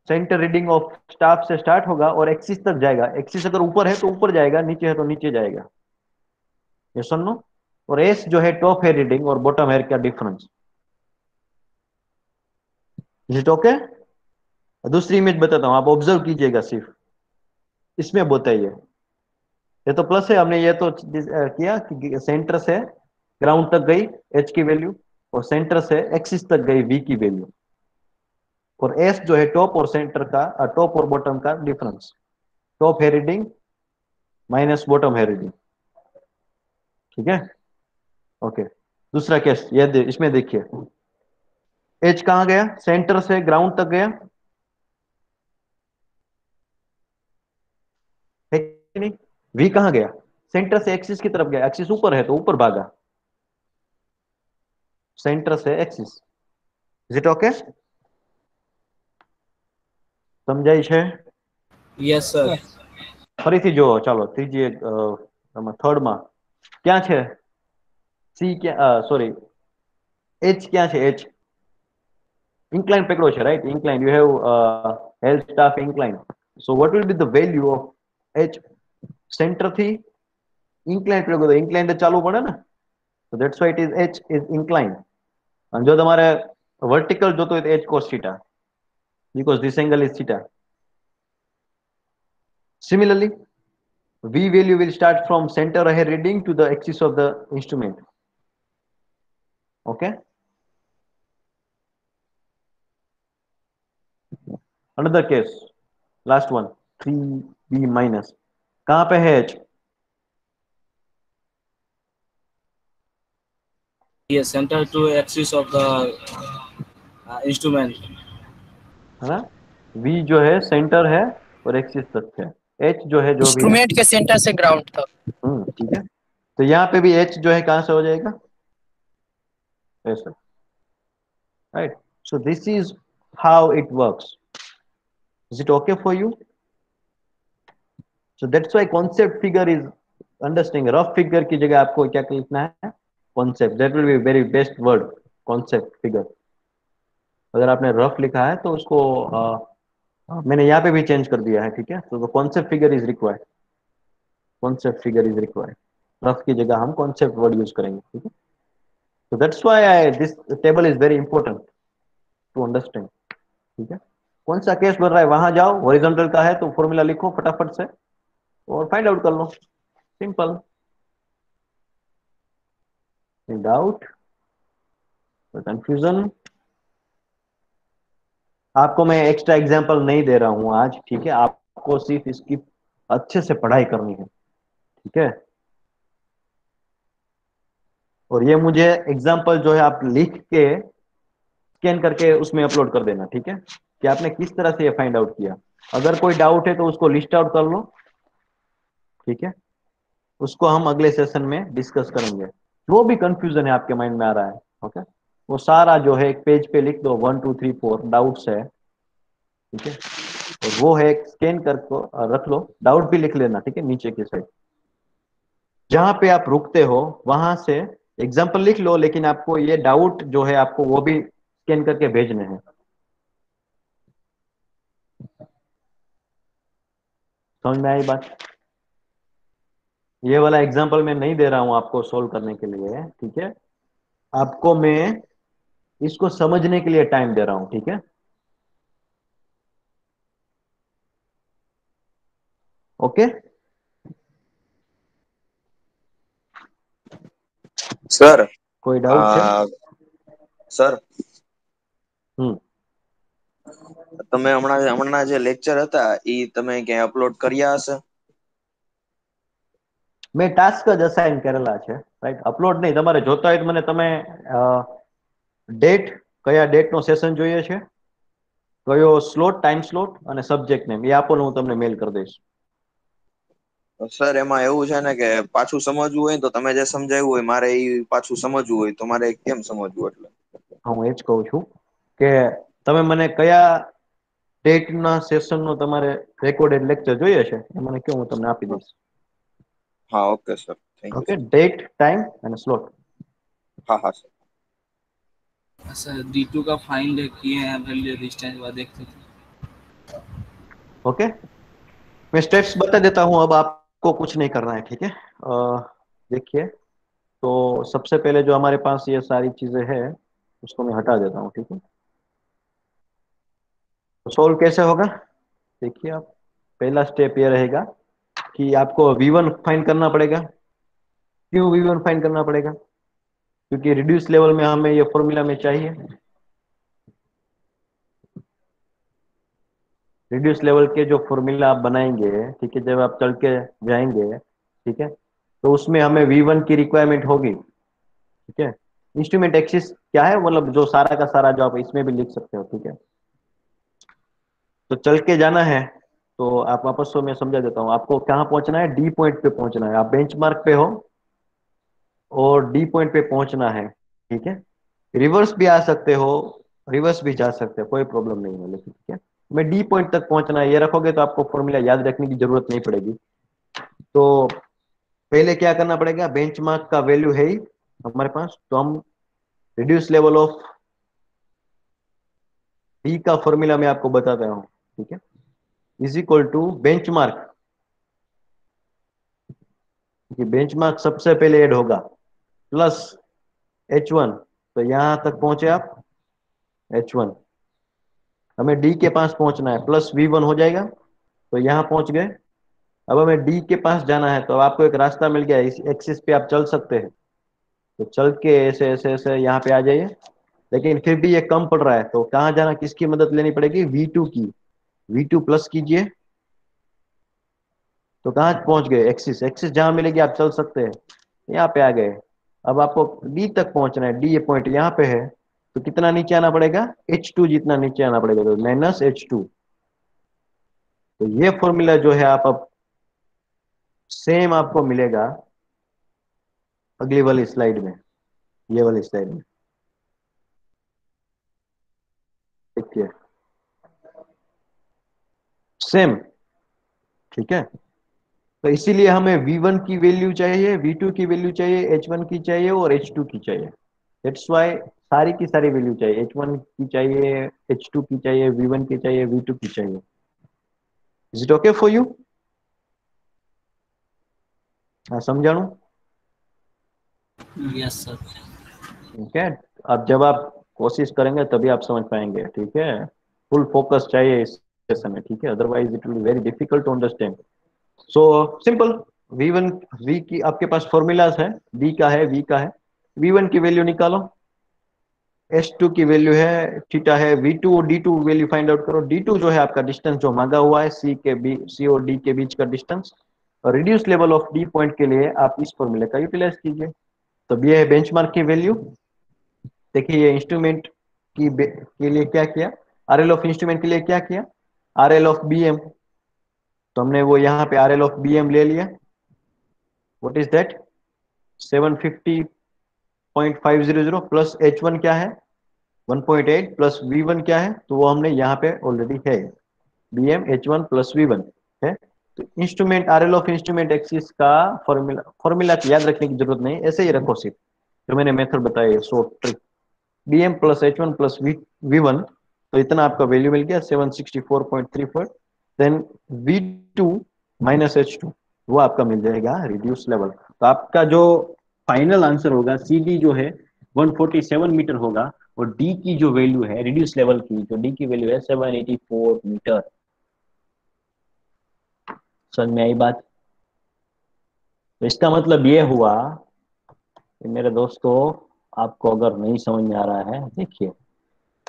centre reading of staff से स्टार्ट होगा और एक्सिस तक जाएगा। एक्सिस अगर ऊपर है तो ऊपर जाएगा, नीचे है तो नीचे जाएगा। ये सुन लो। और एस जो है टॉप हेयर रीडिंग और बॉटम हेयर का डिफरेंस। Is it okay? दूसरी इमेज बताता हूं, आप ऑब्जर्व कीजिएगा सिर्फ, इसमें बताइए। ये तो प्लस है, हमने ये तो किया कि सेंटर से ग्राउंड तक गई एच की वैल्यू, और सेंटर से एक्सिस तक गई वी की वैल्यू। और एस जो है टॉप और सेंटर का, टॉप और बॉटम का difference. Top hair reading minus bottom hair reading. ठीक है, ओके। दूसरा केस इसमें देखिए, एच कहां गया, सेंटर से ग्राउंड तक गया, है कि नहीं? वी कहां गया, सेंटर से एक्सिस की तरफ गया। एक्सिस ऊपर है तो ऊपर भागा, सेंटर से एक्सिस। Is it okay? સમજાય છે? Yes sir. ફરીથી જુઓ, ચાલો ત્રીજી એક થર્ડ માં ક્યાં છે, સી क्या, सॉरी एच क्या છે, एच incline પકડો છે, right? incline, you have health staff incline. So what will be the value of h? center થી incline પકડો તો incline તો ચાલુ પડે ને, so that's why it is h is incline. અને જો તમારે vertical જોતો હોય તો h cos theta, because this angle is theta. Similarly, v value will start from center ahead reading to the axis of the instrument. Okay, another case, last one, 3b minus. कहां पे है h? ये centre to axis of the instrument. है ना? v जो है centre है और एक्सिस तक है। h जो है जो भी है, इंस्ट्रूमेंट के सेंटर से ग्राउंड तक। ठीक है। तो यहाँ पे भी h जो है कहां से हो जाएगा, ऐसे, right? So this is how it works. Is it okay for you? So that's why concept figure is understanding. Rough figure की जगह आपको क्या लिखना है, concept. That will be very best word, concept figure. अगर आपने रफ लिखा है तो उसको मैंने यहाँ पे भी चेंज कर दिया है, ठीक है? तो concept figure is required, concept figure is required. Rough की जगह हम कॉन्सेप्ट वर्ड यूज करेंगे, ठीक है? तो that's why I this table is very important to understand, ठीक है? कौन सा केस बन रहा है वहां जाओ, हॉरिजॉन्टल का है तो फॉर्मूला लिखो फटाफट से और फाइंड आउट कर लो, सिंपल। Doubt, confusion? आपको मैं एक्स्ट्रा एग्जांपल नहीं दे रहा हूं आज, ठीक है? आपको सिर्फ इसकी अच्छे से पढ़ाई करनी है, ठीक है? और ये मुझे एग्जांपल जो है आप लिख के स्कैन करके उसमें अपलोड कर देना, ठीक है? कि आपने किस तरह से ये फाइंड आउट किया। अगर कोई डाउट है तो उसको लिस्ट आउट कर लो, ठीक है? उसको हम अगले सेशन में डिस्कस करेंगे। जो भी कंफ्यूजन है आपके माइंड में आ रहा है, ओके, वो सारा जो है एक पेज पे लिख दो, 1 2 3 4 डाउट्स है, ठीक है? और वो है स्कैन करके रख लो, डाउट भी लिख लेना, ठीक है? नीचे की साइड जहां पे आप रुकते हो वहां से एग्जाम्पल लिख लो, लेकिन आपको ये डाउट जो है आपको वो भी स्कैन करके भेजने हैं। समझ में आई बात? ये वाला एग्जाम्पल मैं नहीं दे रहा हूं आपको सोल्व करने के लिए, ठीक है? आपको मैं इसको समझने के लिए टाइम दे रहा हूं, ठीक है? ओके, સર कोई डाउट है? સર हम्म, તમે હમણાં જે લેક્ચર હતા ઈ તમે ક્યાંય અપલોડ કર્યા હશે? મેં ટાસ્ક જ અસાઇન કરેલા છે, રાઈટ? અપલોડ નહીં, તમારે જોતા હોય તો મને તમે ડેટ, કયા ડેટનો સેશન જોઈએ છે, કયો સ્લોટ, ટાઈમ સ્લોટ અને સબ્જેક્ટ નેમ એ આપો ને હું તમને મેલ કરી દઈશ. સર એમાં એવું છે ને કે પાછું સમજવું હોય તો તમે જે સમજાવ્યું હોય મારે એ પાછું સમજવું હોય તો મારે કેમ સમજવું એટલે? હું એ જ કહું છું કે તમે મને કયા ડેટના સેશનનો તમારે રેકોર્ડેડ લેક્ચર જોઈએ છે એ મને કહો, હું તમને આપી દઈશ. હા okay sir, thank you okay, sir. Date time and slot. હા હા सर. सर D2 का फाइंड किए हैं, वैल्यू डिस्टेंस वाला देखते थे। ओके, मैं स्टेप्स बता देता हूँ, अब आपको कुछ नहीं करना है, ठीक है? देखिए, तो सबसे पहले जो हमारे पास ये सारी चीजें हैं उसको मैं हटा देता हूँ, ठीक है? तो सोल्व कैसे होगा? देखिए, आप पहला स्टेप ये रहेगा कि आपको V1 फाइंड करना पड़ेगा। क्यों V1 फाइंड करना पड़ेगा? क्योंकि रिड्यूस लेवल में हमें ये फॉर्मूला में चाहिए। रिड्यूस लेवल के जो फॉर्मूला आप बनाएंगे, ठीक है, जब आप चल के जाएंगे, ठीक है, तो उसमें हमें V1 की रिक्वायरमेंट होगी, ठीक है? इंस्ट्रूमेंट एक्सिस क्या है, मतलब जो सारा का सारा जो आप इसमें भी लिख सकते हो, ठीक है? तो चल के जाना है तो आप वापस से मैं समझा देता हूँ, आपको कहाँ पहुंचना है? डी पॉइंट पे पहुंचना है। आप बेंच मार्क पे हो और डी पॉइंट पे पहुंचना है, ठीक है? रिवर्स भी आ सकते हो, रिवर्स भी जा सकते हो, कोई प्रॉब्लम नहीं है, लेकिन ठीक है, मैं डी पॉइंट तक पहुंचना है, ये रखोगे तो आपको फॉर्मूला याद रखने की जरूरत नहीं पड़ेगी। तो पहले क्या करना पड़ेगा? बेंचमार्क का वैल्यू है ही हमारे पास, तो हम रिड्यूस लेवल ऑफ डी का फॉर्मूला मैं आपको बताता हूँ, ठीक है? Is equal to benchmark, benchmark सबसे पहले ऐड होगा प्लस H1, तो यहां तक पहुंचे आप H1, हमें डी के पास पहुंचना है, प्लस V1 हो जाएगा, तो यहां पहुंच गए। अब हमें डी के पास जाना है, तो आपको एक रास्ता मिल गया, इस एक्सिस पे आप चल सकते हैं, तो चल के ऐसे ऐसे ऐसे यहाँ पे आ जाइए। लेकिन फिर भी ये कम पड़ रहा है, तो कहाँ जाना, किसकी मदद लेनी पड़ेगी? V2 की। V2 प्लस कीजिए, तो कहाँ पहुंच गए? एक्सिस, एक्सिस जहां मिलेगी आप चल सकते हैं, यहाँ पे आ गए। अब आपको डी तक पहुंचना है, डी ये पॉइंट यहाँ पे है, तो कितना नीचे आना पड़ेगा? H2 जितना नीचे आना पड़ेगा, तो -H2। तो ये फॉर्मूला जो है आप अब सेम आपको मिलेगा अगली वाली स्लाइड में, ये वाली स्लाइड में, देखिए सेम, ठीक है? तो इसीलिए हमें V1 की वैल्यू चाहिए, V2 की वैल्यू चाहिए, H1 की चाहिए और H2 की चाहिए। दैट्स वाई सारी की सारी वैल्यू चाहिए, H1 की चाहिए, H2 की चाहिए, V1 की चाहिए, V2 की चाहिए। Is it okay for you? हाँ, समझाणु? Yes sir. ठीक है, अब जब आप कोशिश करेंगे तभी आप समझ पाएंगे, ठीक है? फुल फोकस चाहिए इस सेशन में, ठीक है? Otherwise it will be very difficult to understand. So simple, V1 V की आपके पास फॉर्मूलाज है, D का है, V का है। V1 की वैल्यू निकालो, H2 की वैल्यू है, थीटा है, V2 और D2 वैल्यू फाइंड आउट करो। D2 जो है आपका डिस्टेंस जो मांगा हुआ है, C और D के बीच का डिस्टेंस। और reduce level of D point के लिए आप इस फॉर्मूले का यूटिलाइज कीजिए। तो ये है बेंचमार्क की वैल्यू। देखिए ये इंस्ट्रूमेंट के लिए क्या किया, RL ऑफ इंस्ट्रूमेंट के लिए क्या किया, RL ऑफ BM, तो हमने वो यहाँ पे RL ऑफ BM ले लिया। What is that? 750.500 plus H1 क्या है? 1.8 प्लस V1 क्या है? तो वो हमने यहाँ पे ऑलरेडी है, BM H1 प्लस V1 है। तो instrument RL of instrument axis का फॉर्मूला याद रखने की जरूरत नहीं, ऐसे ही रखो सिर्फ, जो मैंने मेथड बताई है, short trick. BM plus H1 plus V1, तो इतना आपका वैल्यू मिल गया 764.34। देन V2 माइनस H2, वो आपका मिल जाएगा रिड्यूस लेवल। तो आपका जो फाइनल आंसर होगा CD जो है 147 मीटर होगा, और D की जो वैल्यू है रिड्यूस लेवल की, जो D की वैल्यू है 784 मीटर। समझ में आई बात? तो इसका मतलब ये हुआ कि मेरे दोस्तों, आपको अगर नहीं समझ में आ रहा है, देखिए,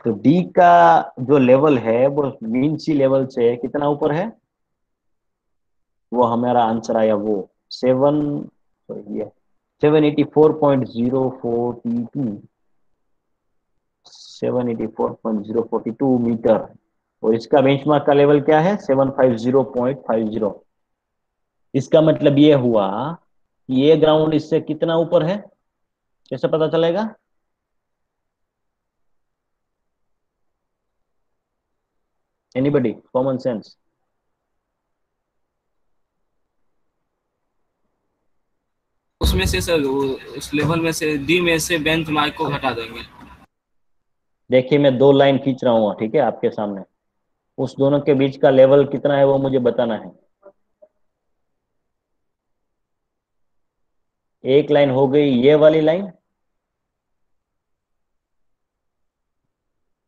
तो डी का जो लेवल है वो मीन सी लेवल से कितना ऊपर है, वो हमारा आंसर आया वो 784.042 मीटर। और इसका बेंचमार्क का लेवल क्या है? 750.50। इसका मतलब ये हुआ कि ये ग्राउंड इससे कितना ऊपर है, कैसे पता चलेगा? Anybody, common sense? उसमें से सर उस लेवल में से डी में से बेंच मार्क को घटा देंगे। देखिए मैं दो लाइन खींच रहा हूँ, ठीक है, आपके सामने। उस दोनों के बीच का लेवल कितना है वो मुझे बताना है। एक लाइन हो गई ये वाली लाइन,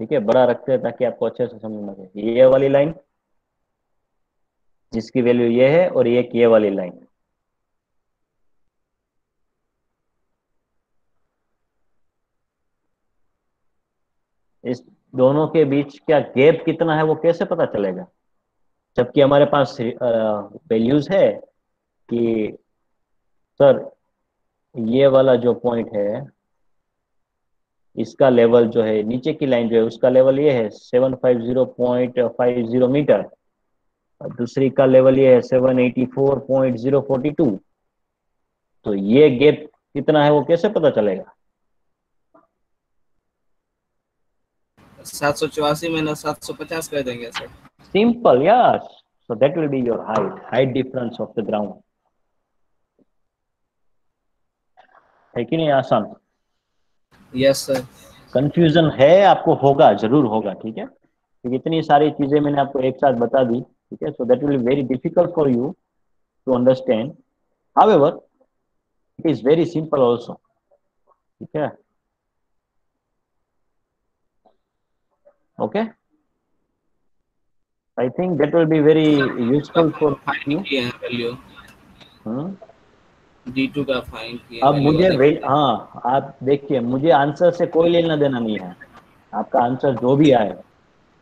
ठीक है, बड़ा रखते हैं ताकि आपको अच्छे से समझ में आए। ये वाली लाइन जिसकी वैल्यू ये है, और एक ये वाली लाइन। इस दोनों के बीच का गैप कितना है वो कैसे पता चलेगा, जबकि हमारे पास वैल्यूज है कि सर ये वाला जो पॉइंट है इसका लेवल जो है, नीचे की लाइन जो है उसका लेवल ये है 750.50 मीटर, और दूसरी का लेवल ये है 784.042। तो ये गैप कितना है वो कैसे पता चलेगा? 784 में 750 कर देंगे sir. Simple, yes. So that will be your height difference of the ground. है कि नहीं आसान? Yes sir. कंफ्यूजन है आपको? होगा, जरूर होगा, ठीक है, क्योंकि इतनी सारी चीजें मैंने आपको एक साथ बता दी, ठीक है। So that will be very difficult for you to understand. However it is very simple also, ठीक है। Okay, I think that will be very useful for find you. किए हैं वैल्यू, D2 का फाइंड किए अब वैल्यू मुझे वाले। हाँ, आप देखिए, मुझे आंसर से कोई लेना देना नहीं है। आपका आंसर जो भी आए,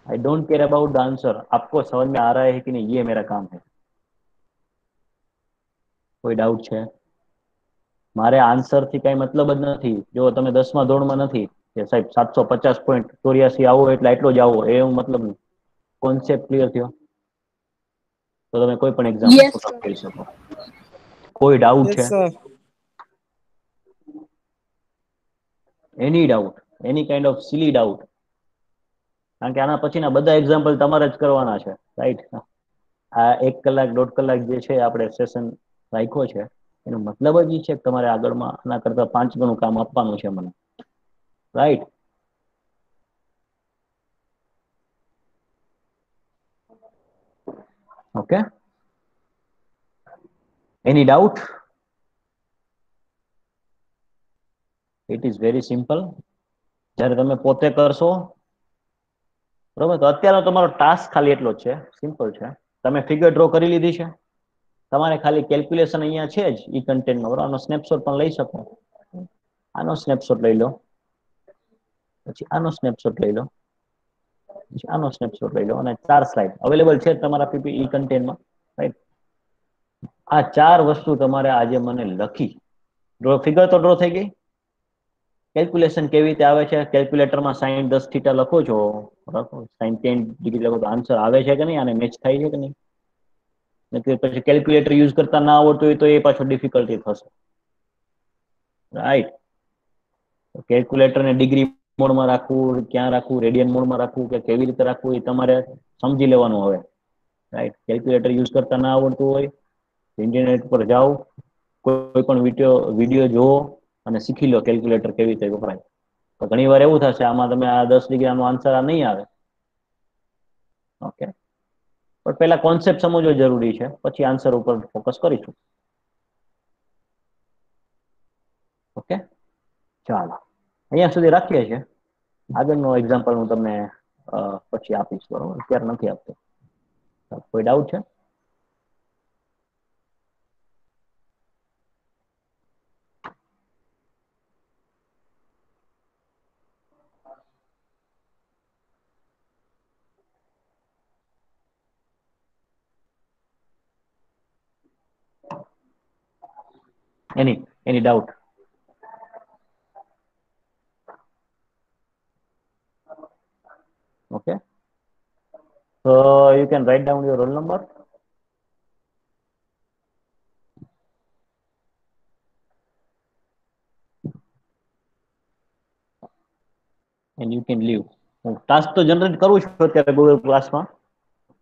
I don't care about the answer. आपको समझ में आ रहा है कि नहीं, ये मेरा काम है। કોઈ ડાઉટ છે? મારે આન્સર થી કઈ મતલબ જ નથી। જો તમે 10મા ધોરણમાં નથી કે સાહેબ 750.84 આવો એટલે એટલો જ આવો, એ હું મતલબ નહીં। કોન્સેપ્ટ ક્લિયર થયો તો તમે કોઈ પણ એક્ઝામ Yes, પુટ sir. કરી શકો। કોઈ ડાઉટ Yes, છે? sir. Any doubt, any kind of silly doubt? કારણ કે આના પછીના બધા એક્ઝામ્પલ તમારે જ કરવાના છે, રાઈટ? આ 1 કલાક 1.5 કલાક જે છે આપણે સેશન રાખ્યો છે, એનો મતલબ જ એ છે કે તમારે આગળમાં આના કરતા 5 ગણું કામ આપવાનું છે મને, right? Okay, any doubt? It is very simple. જ્યારે તમે પોતે કરશો, બરોબર, તો અત્યારનો તમારો ટાસ્ક ખાલી એટલો જ છે, સિમ્પલ છે। તમે ફિગર ડ્રો કરી લીધી છે, તમારે ખાલી કેલ્ક્યુલેશન અહીંયા છે જ ઈ કન્ટેન્ટમાં, બરોબર? આનો સ્નેપશોટ પણ લઈ શકો। આનો સ્નેપશોટ લઈ લો, પછી આનો સ્નેપશોટ લઈ લો, પછી આનો સ્નેપશોટ લઈ લો, અને 4 સ્લાઇડ અવેલેબલ છે તમારા પીપીઈ કન્ટેન્ટમાં, રાઈટ? આ 4 વસ્તુ તમારે આજે મને લખી ડ્રો, ફિગર તો ડ્રો થઈ ગઈ। કેલ્ક્યુલેશન કેવી રીતે આવે છે? કેલ્ક્યુલેટરમાં sin 10 થીટા લખો છો, બરાબર? sin 10 ડિગ્રી લખો તો આન્સર આવે છે કે નહીં? આને મેચ થાય છે કે નહીં? પછી કેલ્ક્યુલેટર યુઝ કરતા ના આવડતું હોય તો એ પાછો ડિફિકલ્ટી થશે, રાઈટ? કેલ્ક્યુલેટરને ડિગ્રી મોડમાં રાખવું, ક્યાં રાખવું, રેડિયન મોડમાં રાખવું કે કેવી રીતે રાખવું, એ તમારે સમજી લેવાનું હવે, રાઈટ? કેલ્ક્યુલેટર યુઝ કરતા ના આવડતું હોય ઇન્ટરનેટ પર જાઓ, કોઈ પણ વિડીયો જોવો અને શીખી લો કેલ્ક્યુલેટર કેવી રીતે વપરાય। તો ઘણી વાર એવું થશે આમાં તમે આ 10 ડિગ્રી આનો આન્સર આ નહીં આવે, ઓકે? પણ પહેલા કોન્સેપ્ટ સમજવો જરૂરી છે, પછી આન્સર ઉપર ફોકસ કરીશું, ઓકે? ચાલો, અહીંયા સુધી રાખીએ છીએ। આગળનો એક્ઝામ્પલ હું તમને પછી આપીશ, બરોબર? અત્યારે નથી આપતો। કોઈ ડાઉટ છે? any doubt? Okay, so you can write down your roll number. and you can leave. હું task તો generate કરું છું અત્યારે Google ક્લાસમાં.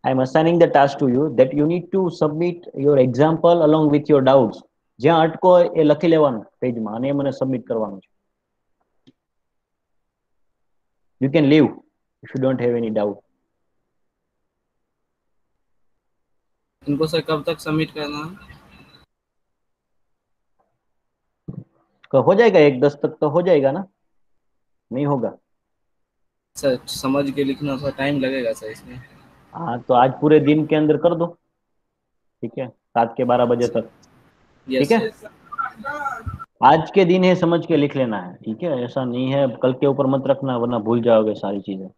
I am assigning the task to you that you need to submit your example along with your doubts. જ્યાં અટકો હોય એ લખી લેવાનું પેજમાં અને એ મને સબમિટ કરવાનું છે. You can leave if you don't have any doubt. इनको सर कब तक सबमिट करना है? हो जाएगा 1-10 तक तो हो जाएगा ना, नहीं होगा? सर समझ के लिखना थोड़ा टाइम लगेगा सर इसमें। हाँ तो आज पूरे दिन के अंदर कर दो, ठीक है, 7 के 12 बजे तक, ठीक है। आज के दिन है समझ के लिख लेना है, ठीक है, ऐसा नहीं है कल के ऊपर मत रखना वरना भूल जाओगे सारी चीजें।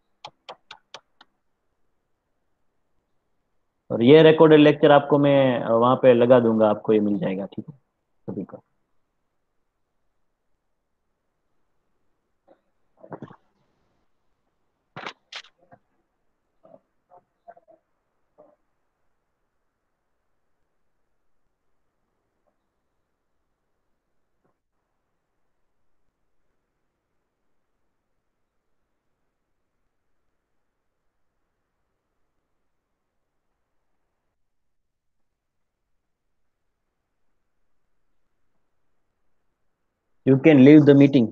और ये रिकॉर्डेड लेक्चर आपको मैं वहां पे लगा दूंगा, आपको ये मिल जाएगा, ठीक है सभी का। You can leave the meeting.